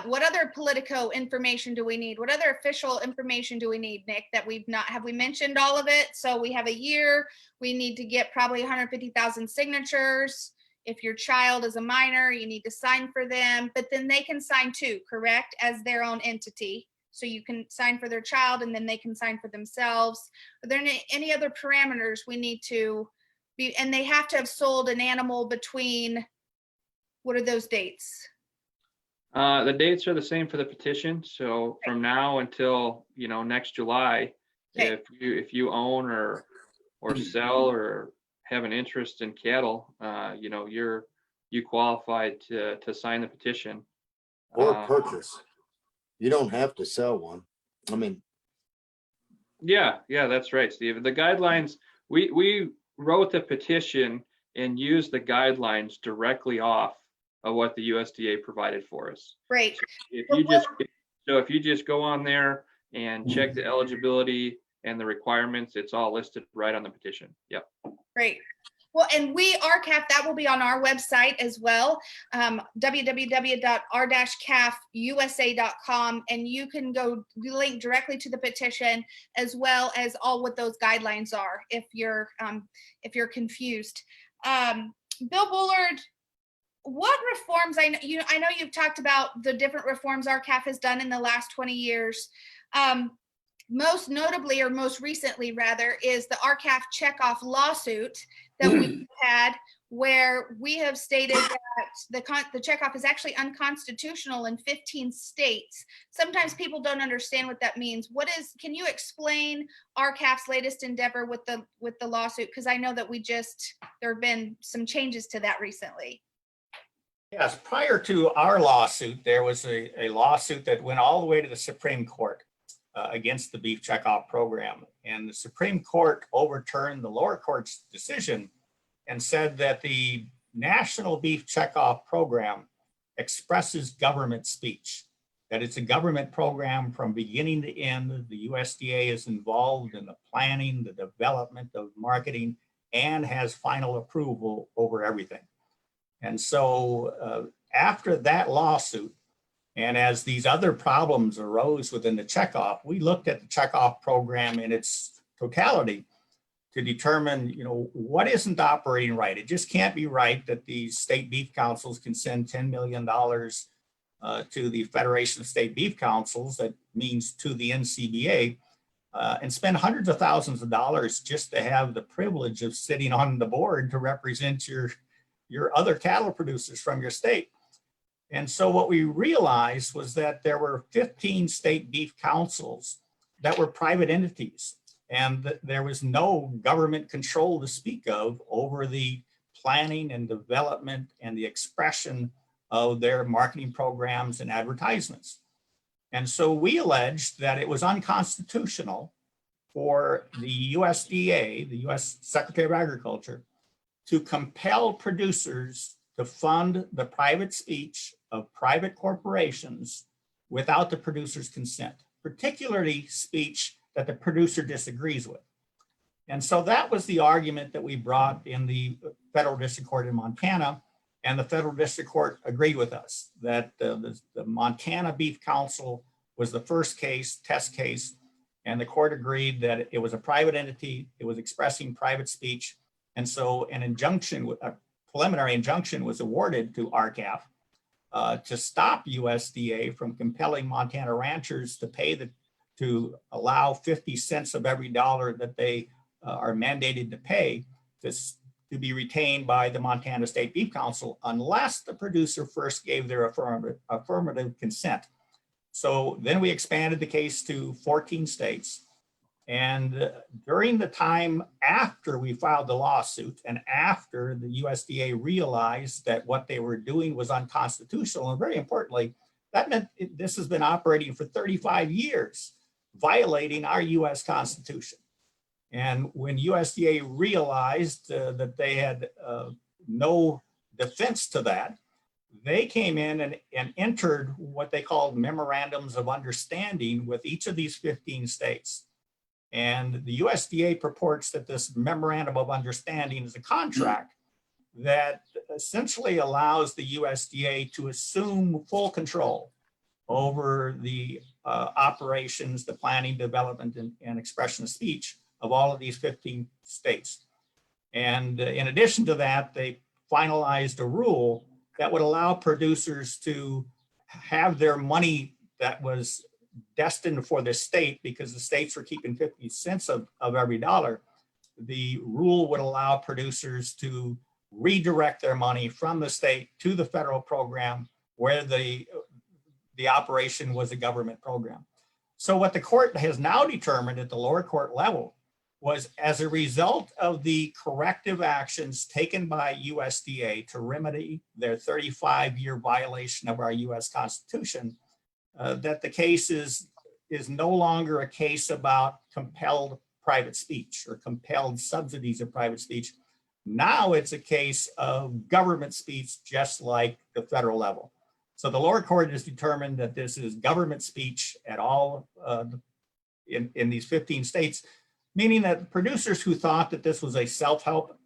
What other Politico information do we need? What other official information do we need, Nick, that have we mentioned all of it? So we have a year, we need to get probably 150,000 signatures. If your child is a minor, you need to sign for them, but then they can sign too, correct? As their own entity. So you can sign for their child and then they can sign for themselves. Are there any other parameters we need to be, and they have to have sold an animal between, what are those dates? The dates are the same for the petition. So from now until, next July, Okay. if you own or sell or have an interest in cattle, you qualify to sign the petition. Or purchase. You don't have to sell one. I mean. Yeah, that's right, Steve. The guidelines, we wrote the petition and used the guidelines directly off of what the USDA provided for us. Great. If you just go on there and check the eligibility and the requirements, it's all listed right on the petition. Yep. Great. Well, and RCAF, that will be on our website as well, www.r-cafusa.com, and you can go link directly to the petition as well as all what those guidelines are if you're confused. Bill Bullard, what reforms, I know you've talked about the different reforms RCAF has done in the last 20 years. Most notably, or most recently rather, is the RCAF checkoff lawsuit that we've had, where we have stated that the checkoff is actually unconstitutional in 15 states. Sometimes people don't understand what that means. Can you explain RCAF's latest endeavor with the lawsuit? Because I know that there have been some changes to that recently. Yes, prior to our lawsuit, there was a lawsuit that went all the way to the Supreme Court against the Beef Checkoff Program. And the Supreme Court overturned the lower court's decision and said that the National Beef Checkoff Program expresses government speech, that it's a government program from beginning to end. The USDA is involved in the planning, the development of marketing, and has final approval over everything. And so after that lawsuit, and as these other problems arose within the checkoff, we looked at the checkoff program in its totality to determine, what isn't operating right. It just can't be right that these state beef councils can send $10 million to the Federation of State Beef Councils, that means to the NCBA, and spend hundreds of thousands of dollars just to have the privilege of sitting on the board to represent your other cattle producers from your state. And so what we realized was that there were 15 state beef councils that were private entities, and that there was no government control to speak of over the planning and development and the expression of their marketing programs and advertisements. And so we alleged that it was unconstitutional for the USDA, the US Secretary of Agriculture, to compel producers to fund the private speech of private corporations without the producer's consent, particularly speech that the producer disagrees with. And so that was the argument that we brought in the federal district court in Montana, and the federal district court agreed with us that the Montana Beef Council was the first case, test case, and the court agreed that it was a private entity, it was expressing private speech, and so an injunction, a preliminary injunction was awarded to RCAF to stop USDA from compelling Montana ranchers to pay to allow 50 cents of every dollar that they are mandated to pay to be retained by the Montana State Beef Council unless the producer first gave their affirmative consent. So then we expanded the case to 14 states. And during the time after we filed the lawsuit and after the USDA realized that what they were doing was unconstitutional, and very importantly, that meant this has been operating for 35 years, violating our US Constitution. And when USDA realized that they had no defense to that, they came in and entered what they called memorandums of understanding with each of these 15 states. And the USDA purports that this memorandum of understanding is a contract that essentially allows the USDA to assume full control over the operations, the planning, development, and expression of speech of all of these 15 states. And in addition to that, they finalized a rule that would allow producers to have their money that was destined for the state, because the states were keeping 50 cents of every dollar. The rule would allow producers to redirect their money from the state to the federal program where the operation was a government program. So what the court has now determined at the lower court level was, as a result of the corrective actions taken by USDA to remedy their 35-year violation of our US Constitution, that the case is no longer a case about compelled private speech or compelled subsidies of private speech. Now it's a case of government speech, just like the federal level. So the lower court has determined that this is government speech at all in these 15 states, meaning that producers who thought that this was a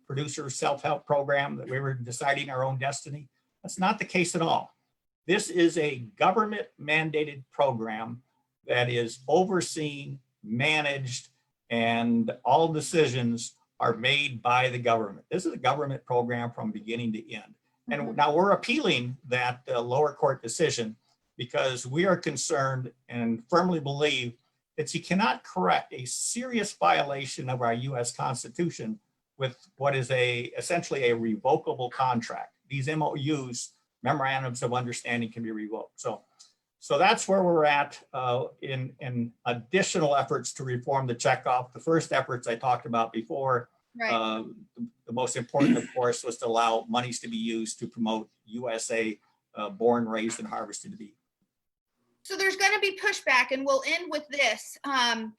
producer self-help program, that we were deciding our own destiny, that's not the case at all. This is a government mandated program that is overseen, managed, and all decisions are made by the government. This is a government program from beginning to end. And now we're appealing that lower court decision because we are concerned and firmly believe that you cannot correct a serious violation of our US Constitution with what is essentially a revocable contract. These MOUs, memorandums of understanding, can be revoked. So that's where we're at in additional efforts to reform the checkoff. The first efforts I talked about before. Right. The most important, of course, was to allow monies to be used to promote USA born, raised, and harvested beef. So there's going to be pushback, and we'll end with this. And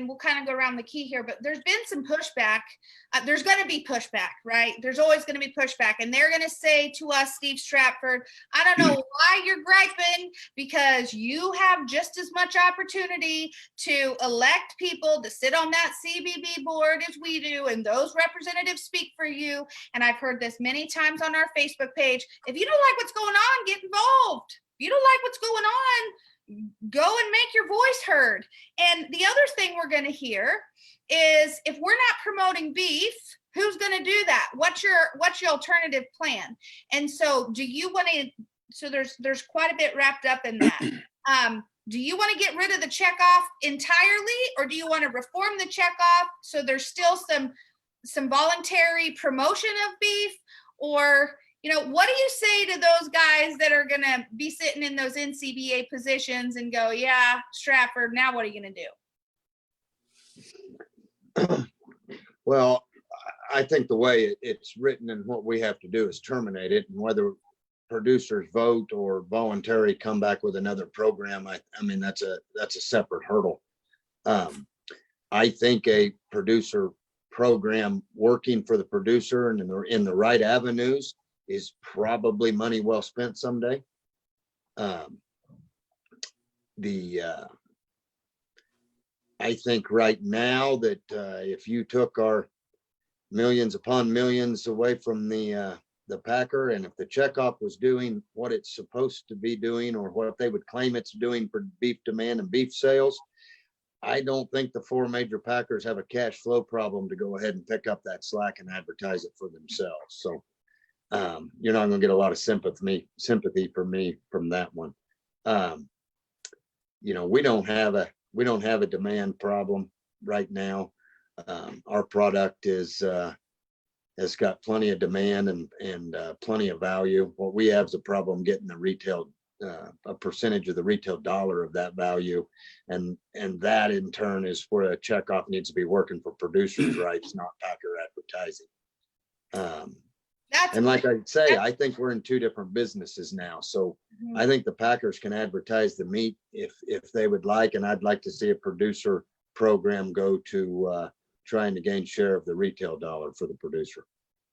we'll kind of go around the key here, but there's been some pushback. There's going to be pushback, right? There's always going to be pushback. And they're going to say to us, Steve Stratford, I don't know why you're griping, because you have just as much opportunity to elect people to sit on that CBB board as we do, and those representatives speak for you. And I've heard this many times on our Facebook page. If you don't like what's going on, get involved. If you don't like what's going on, go and make your voice heard. And the other thing we're going to hear is, if we're not promoting beef, who's going to do that? What's your alternative plan? And so do you want to, so there's quite a bit wrapped up in that. Do you want to get rid of the checkoff entirely, or do you want to reform the checkoff so there's still some voluntary promotion of beef? Or, you know, what do you say to those guys that are going to be sitting in those NCBA positions and go, yeah, Stratford, now what are you going to do? Well, I think the way it's written and what we have to do is terminate it, and whether producers vote or voluntary come back with another program, I mean, that's a separate hurdle. I think a producer program working for the producer and in the right avenues is probably money well spent someday. I think right now that if you took our millions upon millions away from the packer, and if the checkoff was doing what it's supposed to be doing, or what they would claim it's doing for beef demand and beef sales, I don't think the four major packers have a cash flow problem to go ahead and pick up that slack and advertise it for themselves. So you're not going to get a lot of sympathy from me from that one. You know, we don't have a demand problem right now. Our product has got plenty of demand and plenty of value. What we have is a problem getting the retail, a percentage of the retail dollar of that value. And that in turn is where a checkoff needs to be working for producers' rights, not packer advertising. And like I say, I think we're in two different businesses now. So I think the packers can advertise the meat if they would like, and I'd like to see a producer program go to trying to gain share of the retail dollar for the producer.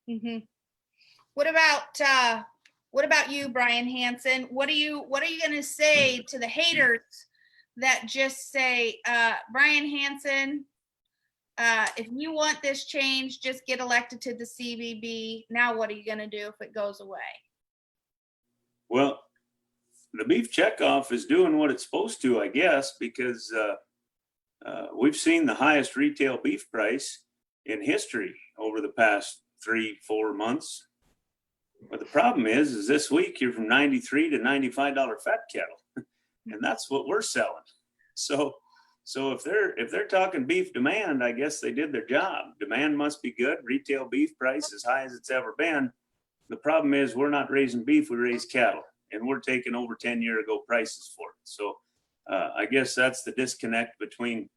Mm-hmm. What about you, Brian Hansen? What are you going to say to the haters that just say, Brian Hansen, if you want this change, just get elected to the CBB. Now, what are you going to do if it goes away? Well, the beef checkoff is doing what it's supposed to, I guess, because we've seen the highest retail beef price in history over the past 3-4 months. But the problem is this week you're from $93 to $95 fat cattle, and that's what we're selling. So if they're talking beef demand, I guess they did their job. Demand must be good. Retail beef price as high as it's ever been. The problem is we're not raising beef, we raise cattle, and we're taking over 10-year-ago prices for it. So I guess that's the disconnect between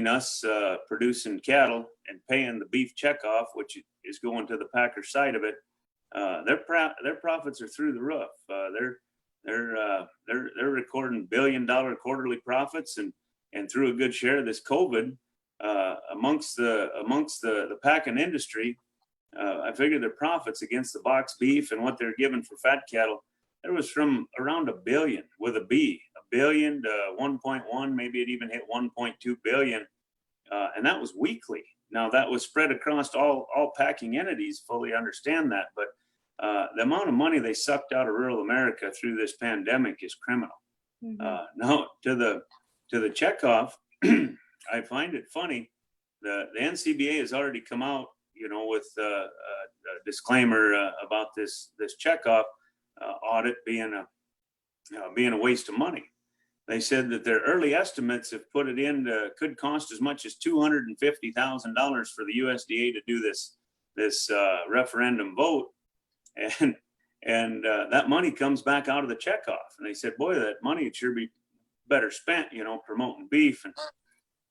us producing cattle and paying the beef checkoff, which is going to the packer side of it. Their profits are through the roof. They're recording $1 billion quarterly profits, and through a good share of this COVID, amongst the packing industry, I figure their profits against the box beef and what they're giving for fat cattle, there was from around $1 billion with a B, $1 billion to 1.1, maybe it even hit 1.2 billion, and that was weekly. Now that was spread across all packing entities. Fully understand that, but the amount of money they sucked out of rural America through this pandemic is criminal. Mm-hmm. Now to the checkoff, I find it funny. The NCBA has already come out, with a disclaimer about this checkoff audit being a waste of money. They said that their early estimates have put it in could cost as much as $250,000 for the USDA to do this referendum vote, and that money comes back out of the checkoff. And they said, boy, that money would sure be better spent, promoting beef.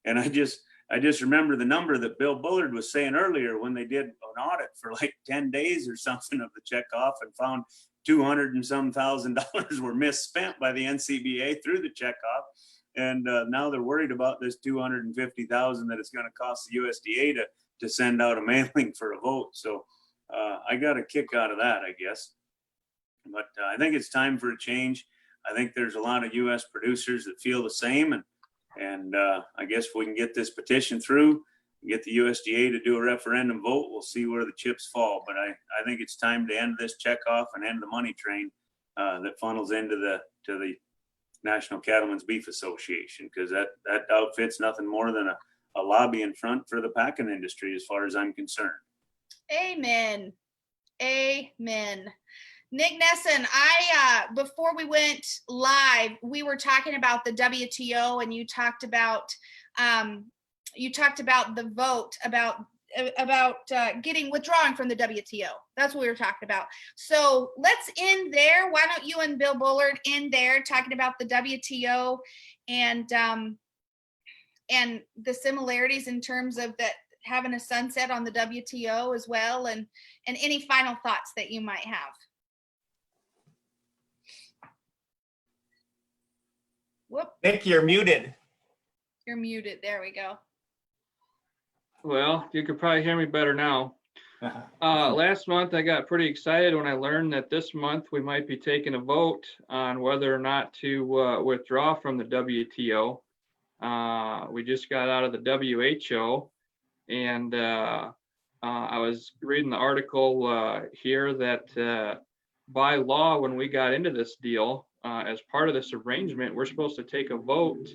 And I just remember the number that Bill Bullard was saying earlier when they did an audit for like 10 days or something of the checkoff and found $200 and some thousand were misspent by the NCBA through the checkoff. And now they're worried about this $250,000 that it's going to cost the USDA to send out a mailing for a vote. So I got a kick out of that, I guess. But I think it's time for a change. I think there's a lot of U.S. producers that feel the same. And I guess if we can get this petition through, get the USDA to do a referendum vote, we'll see where the chips fall. But I think it's time to end this checkoff and end the money train that funnels into the National Cattlemen's Beef Association, because that outfit's nothing more than a lobbying front for the packing industry, as far as I'm concerned. Amen. Amen. Nick Nesson, before we went live, we were talking about the WTO, and you talked about the vote about withdrawing from the WTO. That's what we were talking about. So let's end there. Why don't you and Bill Bullard end there talking about the WTO and the similarities in terms of that having a sunset on the WTO as well, and any final thoughts that you might have. Whoop, Nick, you're muted. you're muted. There we go. Well, you could probably hear me better now. Last month, I got pretty excited when I learned that this month we might be taking a vote on whether or not to withdraw from the WTO. We just got out of the WHO, and I was reading the article here that by law, when we got into this deal, as part of this arrangement, we're supposed to take a vote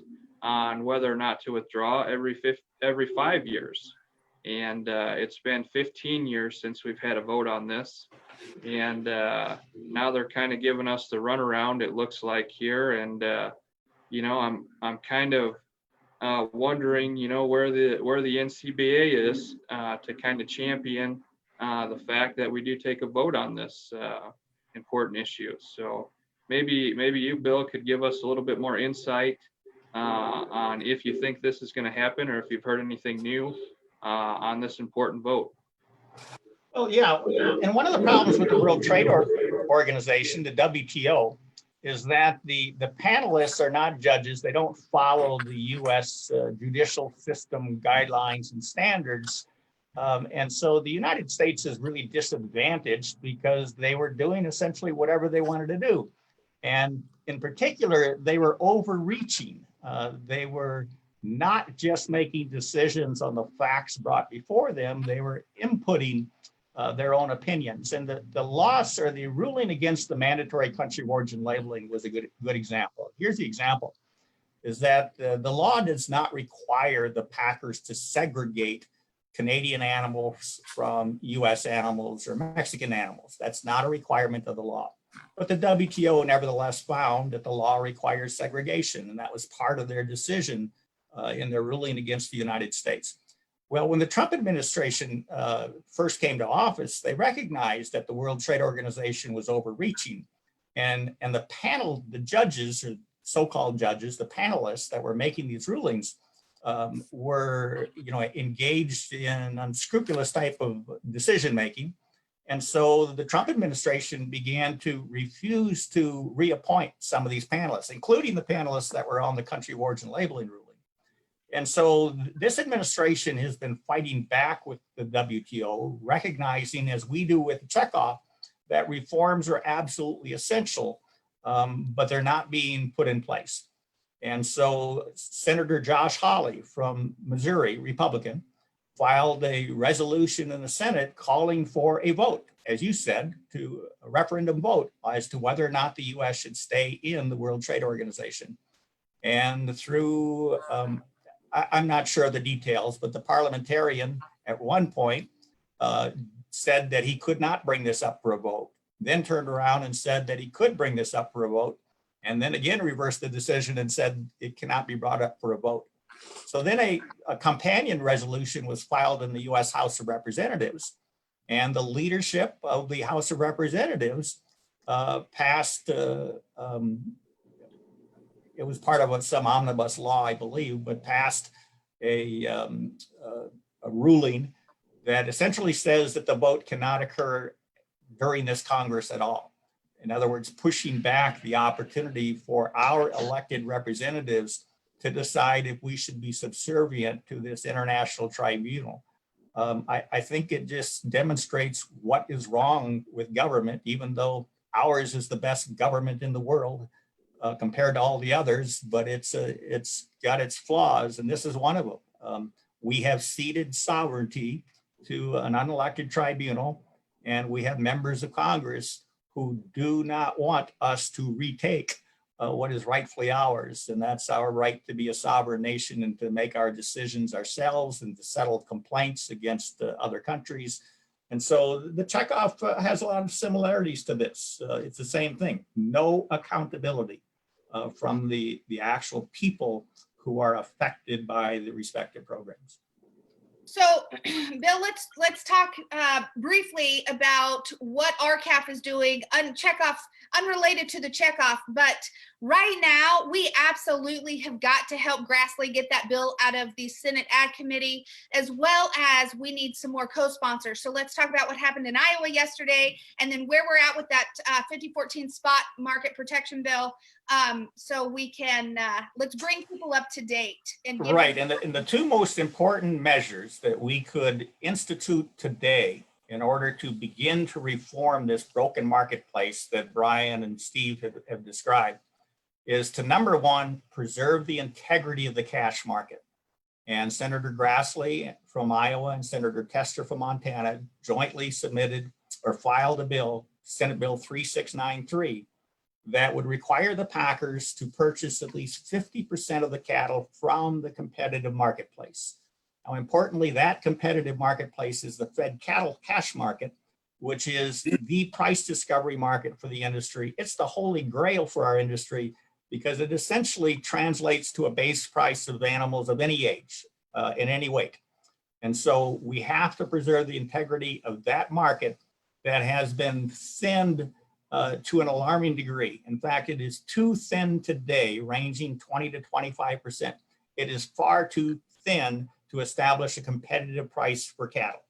on whether or not to withdraw every 5 years. And it's been 15 years since we've had a vote on this. And now they're kind of giving us the runaround, it looks like here. And, I'm kind of wondering, where the NCBA is to kind of champion the fact that we do take a vote on this important issue. So maybe you, Bill, could give us a little bit more insight on if you think this is going to happen, or if you've heard anything new on this important vote. Well, yeah, and one of the problems with the World Trade Organization, the WTO, is that the panelists are not judges. They don't follow the U.S. Judicial system guidelines and standards. And so the United States is really disadvantaged because they were doing essentially whatever they wanted to do. And in particular, they were overreaching. They were not just making decisions on the facts brought before them, they were inputting their own opinions. And the loss or the ruling against the mandatory country of origin labeling was a good example. Here's the example, is that the law does not require the packers to segregate Canadian animals from US animals or Mexican animals. That's not a requirement of the law. But the WTO nevertheless found that the law requires segregation, and that was part of their decision in their ruling against the United States. Well, when the Trump administration first came to office, they recognized that the World Trade Organization was overreaching. And the panel, the judges, or so-called judges, the panelists that were making these rulings were engaged in unscrupulous type of decision-making. And so the Trump administration began to refuse to reappoint some of these panelists, including the panelists that were on the country of origin labeling ruling. And so this administration has been fighting back with the WTO, recognizing, as we do with Checkoff, that reforms are absolutely essential, but they're not being put in place. And so Senator Josh Hawley from Missouri, Republican, filed a resolution in the Senate calling for a vote, as you said, to a referendum vote as to whether or not the US should stay in the World Trade Organization. And through, I'm not sure of the details, but the parliamentarian at one point said that he could not bring this up for a vote, then turned around and said that he could bring this up for a vote, and then again reversed the decision and said it cannot be brought up for a vote. So then a companion resolution was filed in the US House of Representatives, and the leadership of the House of Representatives passed, it was part of some omnibus law, I believe, but passed a ruling that essentially says that the vote cannot occur during this Congress at all. In other words, pushing back the opportunity for our elected representatives to decide if we should be subservient to this international tribunal. I think it just demonstrates what is wrong with government, even though ours is the best government in the world compared to all the others, but it's got its flaws, and this is one of them. We have ceded sovereignty to an unelected tribunal, and we have members of Congress who do not want us to retake what is rightfully ours, and that's our right to be a sovereign nation and to make our decisions ourselves and to settle complaints against other countries. And so the checkoff has a lot of similarities to this. It's the same thing, no accountability from the actual people who are affected by the respective programs. So, Bill, let's talk briefly about what RCAF is doing on checkoffs unrelated to the checkoff. But right now, we absolutely have got to help Grassley get that bill out of the Senate Ag Committee, as well as we need some more co-sponsors. So let's talk about what happened in Iowa yesterday, and then where we're at with that 5014 spot market protection bill. So we can let's bring people up to date. And right, and the two most important measures that we could institute today in order to begin to reform this broken marketplace that Brian and Steve have described is to, number one, preserve the integrity of the cash market. And Senator Grassley from Iowa and Senator Tester from Montana jointly submitted or filed a bill, Senate Bill 3693, that would require the packers to purchase at least 50% of the cattle from the competitive marketplace. Now, importantly, that competitive marketplace is the fed cattle cash market, which is the price discovery market for the industry. It's the holy grail for our industry because it essentially translates to a base price of animals of any age, in any weight. And so we have to preserve the integrity of that market that has been thinned to an alarming degree. In fact, it is too thin today, ranging 20 to 25%. It is far too thin to establish a competitive price for cattle,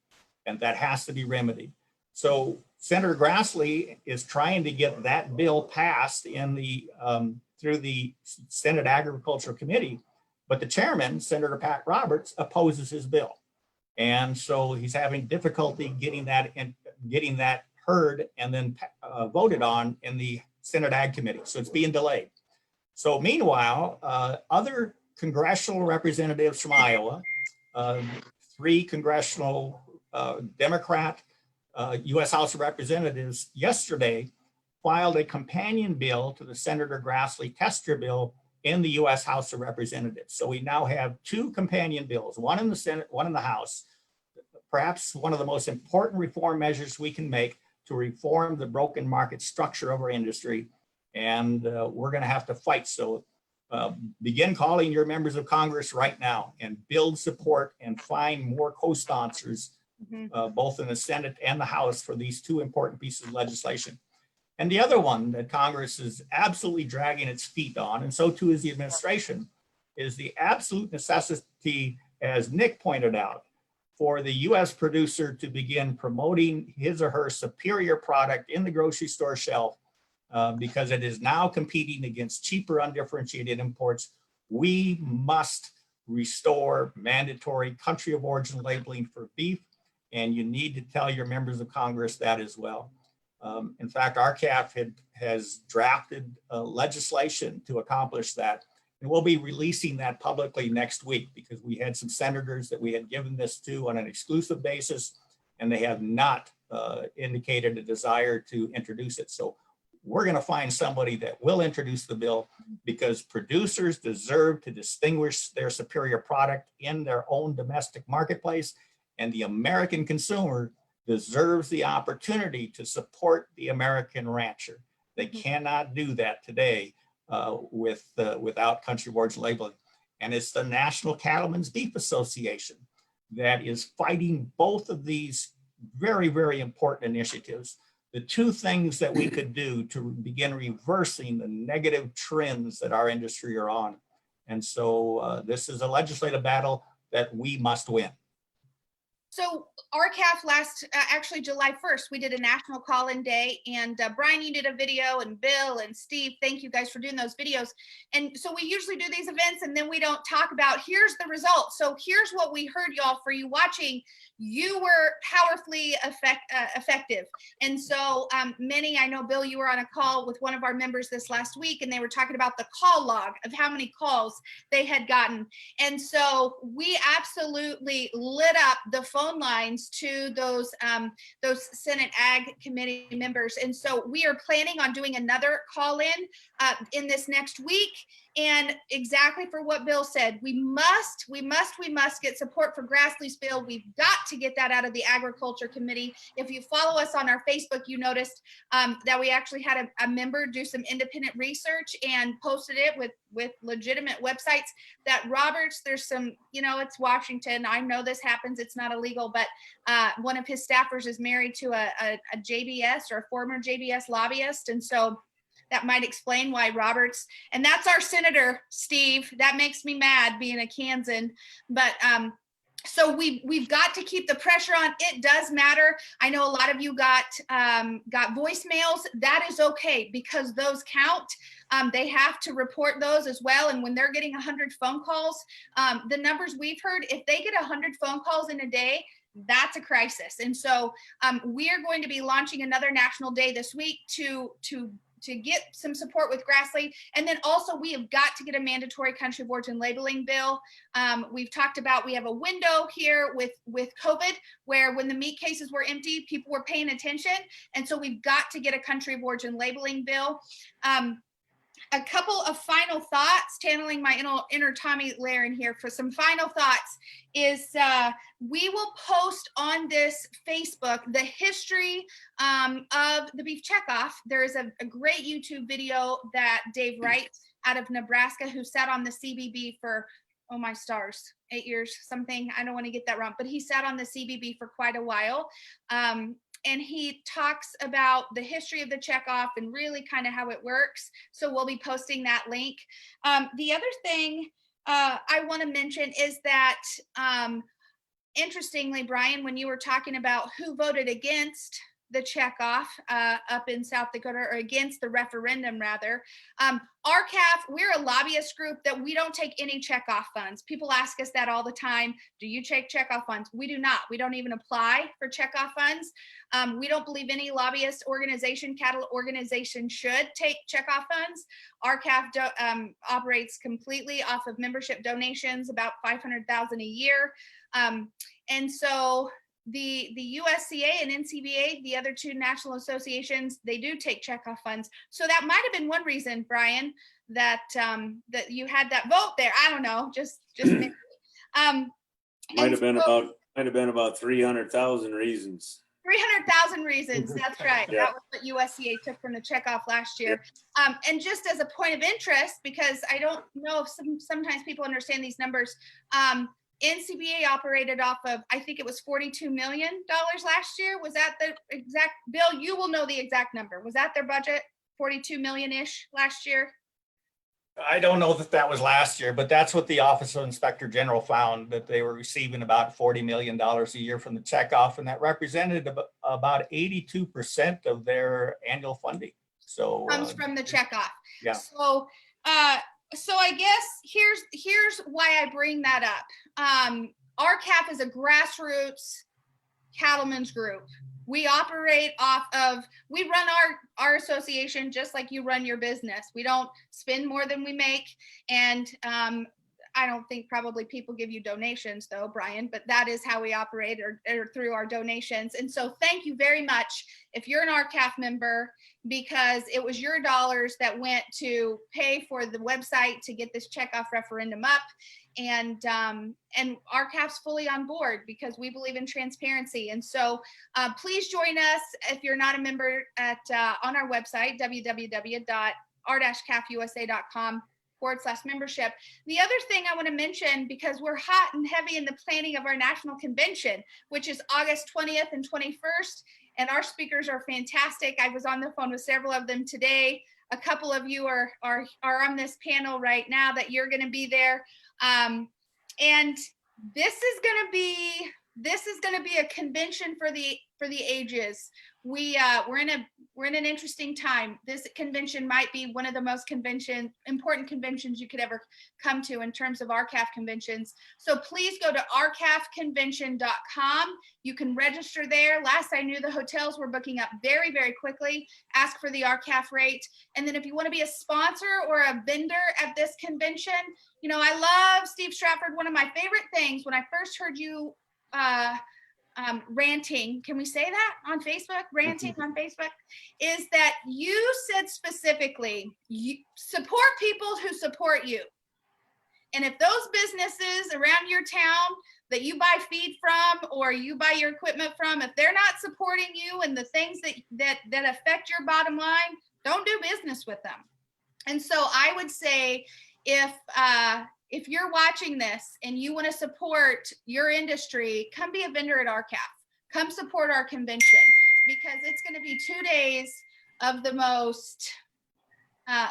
and that has to be remedied. So Senator Grassley is trying to get that bill passed in the through the Senate Agricultural Committee, but the chairman, Senator Pat Roberts, opposes his bill, and so he's having difficulty getting that heard and then voted on in the Senate Ag Committee. So it's being delayed. So meanwhile, other congressional representatives from Iowa, 3 congressional Democrat U.S. House of Representatives yesterday filed a companion bill to the Senator Grassley Tester bill in the U.S. House of Representatives. So we now have 2 companion bills, one in the Senate, one in the House, perhaps one of the most important reform measures we can make to reform the broken market structure of our industry. And we're going to have to fight. So begin calling your members of Congress right now and build support and find more co-sponsors, both in the Senate and the House, for these 2 important pieces of legislation. And the other one that Congress is absolutely dragging its feet on, and so too is the administration, is the absolute necessity, as Nick pointed out, for the U.S. producer to begin promoting his or her superior product in the grocery store shelf because it is now competing against cheaper, undifferentiated imports. We must restore mandatory country of origin labeling for beef, and you need to tell your members of Congress that as well. In fact, RCAF has drafted legislation to accomplish that. And we'll be releasing that publicly next week because we had some senators that we had given this to on an exclusive basis, and they have not indicated a desire to introduce it. So we're going to find somebody that will introduce the bill because producers deserve to distinguish their superior product in their own domestic marketplace, and the American consumer deserves the opportunity to support the American rancher. They cannot do that today without country of origin labeling. And it's the National Cattlemen's Beef Association that is fighting both of these very, very important initiatives. The 2 things that we could do to begin reversing the negative trends that our industry are on. And so this is a legislative battle that we must win. So RCAF actually July 1st, we did a national call-in day, and Brian, you did a video, and Bill and Steve, thank you guys for doing those videos. And so we usually do these events and then we don't talk about, here's the results. So here's what we heard, y'all, for you watching. You were powerfully effective. And so many, I know, Bill, you were on a call with one of our members this last week, and they were talking about the call log of how many calls they had gotten. And so we absolutely lit up the phone phone lines to those Senate Ag Committee members. And so we are planning on doing another call-in this next week. And exactly for what Bill said, we must get support for Grassley's bill. We've got to get that out of the Agriculture Committee. If you follow us on our Facebook, you noticed that we actually had a member do some independent research and posted it with legitimate websites that Roberts, there's some, it's Washington. I know this happens. It's not illegal, but one of his staffers is married to a JBS or a former JBS lobbyist. And so that might explain why Roberts, and that's our senator, Steve. That makes me mad being a Kansan. But so we've got to keep the pressure on. It does matter. I know a lot of you got voicemails. That is okay because those count. They have to report those as well. And when they're getting 100 phone calls, the numbers we've heard, if they get 100 phone calls in a day, that's a crisis. And so we are going to be launching another national day this week to get some support with Grassley. And then also we have got to get a mandatory country of origin labeling bill. We've talked about, we have a window here with COVID where when the meat cases were empty, people were paying attention. And so we've got to get a country of origin labeling bill. A couple of final thoughts, channeling my inner Tommy Lahren here for some final thoughts is we will post on this Facebook the history of the beef checkoff. There is a great YouTube video that Dave Wright out of Nebraska, who sat on the CBB for, oh my stars, 8 years, something. I don't want to get that wrong, but he sat on the CBB for quite a while. And he talks about the history of the checkoff and really kind of how it works. So we'll be posting that link. The other thing I want to mention is that, interestingly, Brian, when you were talking about who voted against the checkoff up in South Dakota, or against the referendum rather, RCAF, we're a lobbyist group that we don't take any checkoff funds. People ask us that all the time. Do you take checkoff funds? We do not. We don't even apply for checkoff funds. We don't believe any lobbyist organization, cattle organization should take checkoff funds. RCAF operates completely off of membership donations, about $500,000 a year. And so the USCA and NCBA, the other two national associations, they do take checkoff funds. So that might have been one reason, Brian, that that you had that vote there. I don't know, just maybe. Might have been about 300,000 reasons. 300,000 reasons. That's right. Yeah. That was what USCA took from the checkoff last year. And just as a point of interest, because I don't know if sometimes people understand these numbers, NCBA operated off of, I think it was $42 million last year. Was that the exact, Bill, you will know the exact number. Was that their budget? 42 million-ish last year? I don't know that that was last year, but that's what the Office of Inspector General found, that they were receiving about $40 million a year from the checkoff, and that represented about 82% of their annual funding. So comes from the checkoff. Yeah. So I guess here's why I bring that up. RCAF is a grassroots cattlemen's group. We operate off of, we run our association just like you run your business. We don't spend more than we make. And I don't think probably people give you donations though, Brian, but that is how we operate, or through our donations. And so thank you very much if you're an RCAF member, because it was your dollars that went to pay for the website to get this checkoff referendum up. And RCAF's fully on board because we believe in transparency. And so please join us if you're not a member at on our website, www.r-cafusa.com/membership. The other thing I want to mention, because we're hot and heavy in the planning of our national convention, which is August 20th and 21st, and our speakers are fantastic. I was on the phone with several of them today. A couple of you are on this panel right now that you're going to be there. And this is going to be a convention for the ages. We're in an interesting time. This convention might be one of the most important conventions you could ever come to in terms of RCAF conventions. So please go to rcafconvention.com. You can register there. Last I knew, the hotels were booking up very, very quickly. Ask for the RCAF rate. And then if you want to be a sponsor or a vendor at this convention, I love Steve Stratford. One of my favorite things when I first heard you ranting, can we say that on Facebook? Ranting on Facebook, is that you said specifically, you support people who support you. And if those businesses around your town that you buy feed from or you buy your equipment from, if they're not supporting you and the things that affect your bottom line, don't do business with them. And so I would say if you're watching this and you want to support your industry, come be a vendor at RCAF. Come support our convention, because it's going to be 2 days of the most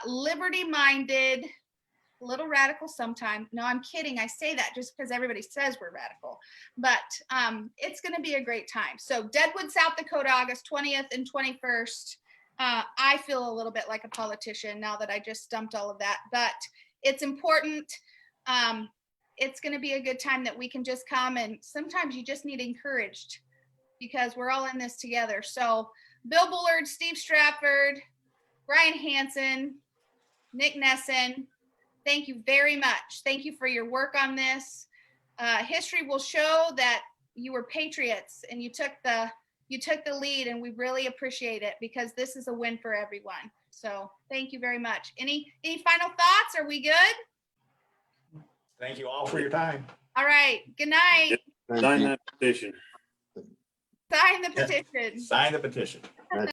liberty-minded, a little radical sometimes. No, I'm kidding. I say that just because everybody says we're radical, but it's going to be a great time. So Deadwood, South Dakota, August 20th and 21st. I feel a little bit like a politician now that I just stumped all of that, but it's important. It's going to be a good time that we can just come, and sometimes you just need encouraged because we're all in this together. So Bill Bullard, Steve Stratford, Brian Hansen, Nick Nessen, thank you very much. Thank you for your work on this. History will show that you were patriots and you took the lead, and we really appreciate it because this is a win for everyone. So thank you very much. Any final thoughts? Are we good? Thank you all for your time. All right. Good night. Thank Sign you. that petition. Sign the petition. Sign the petition.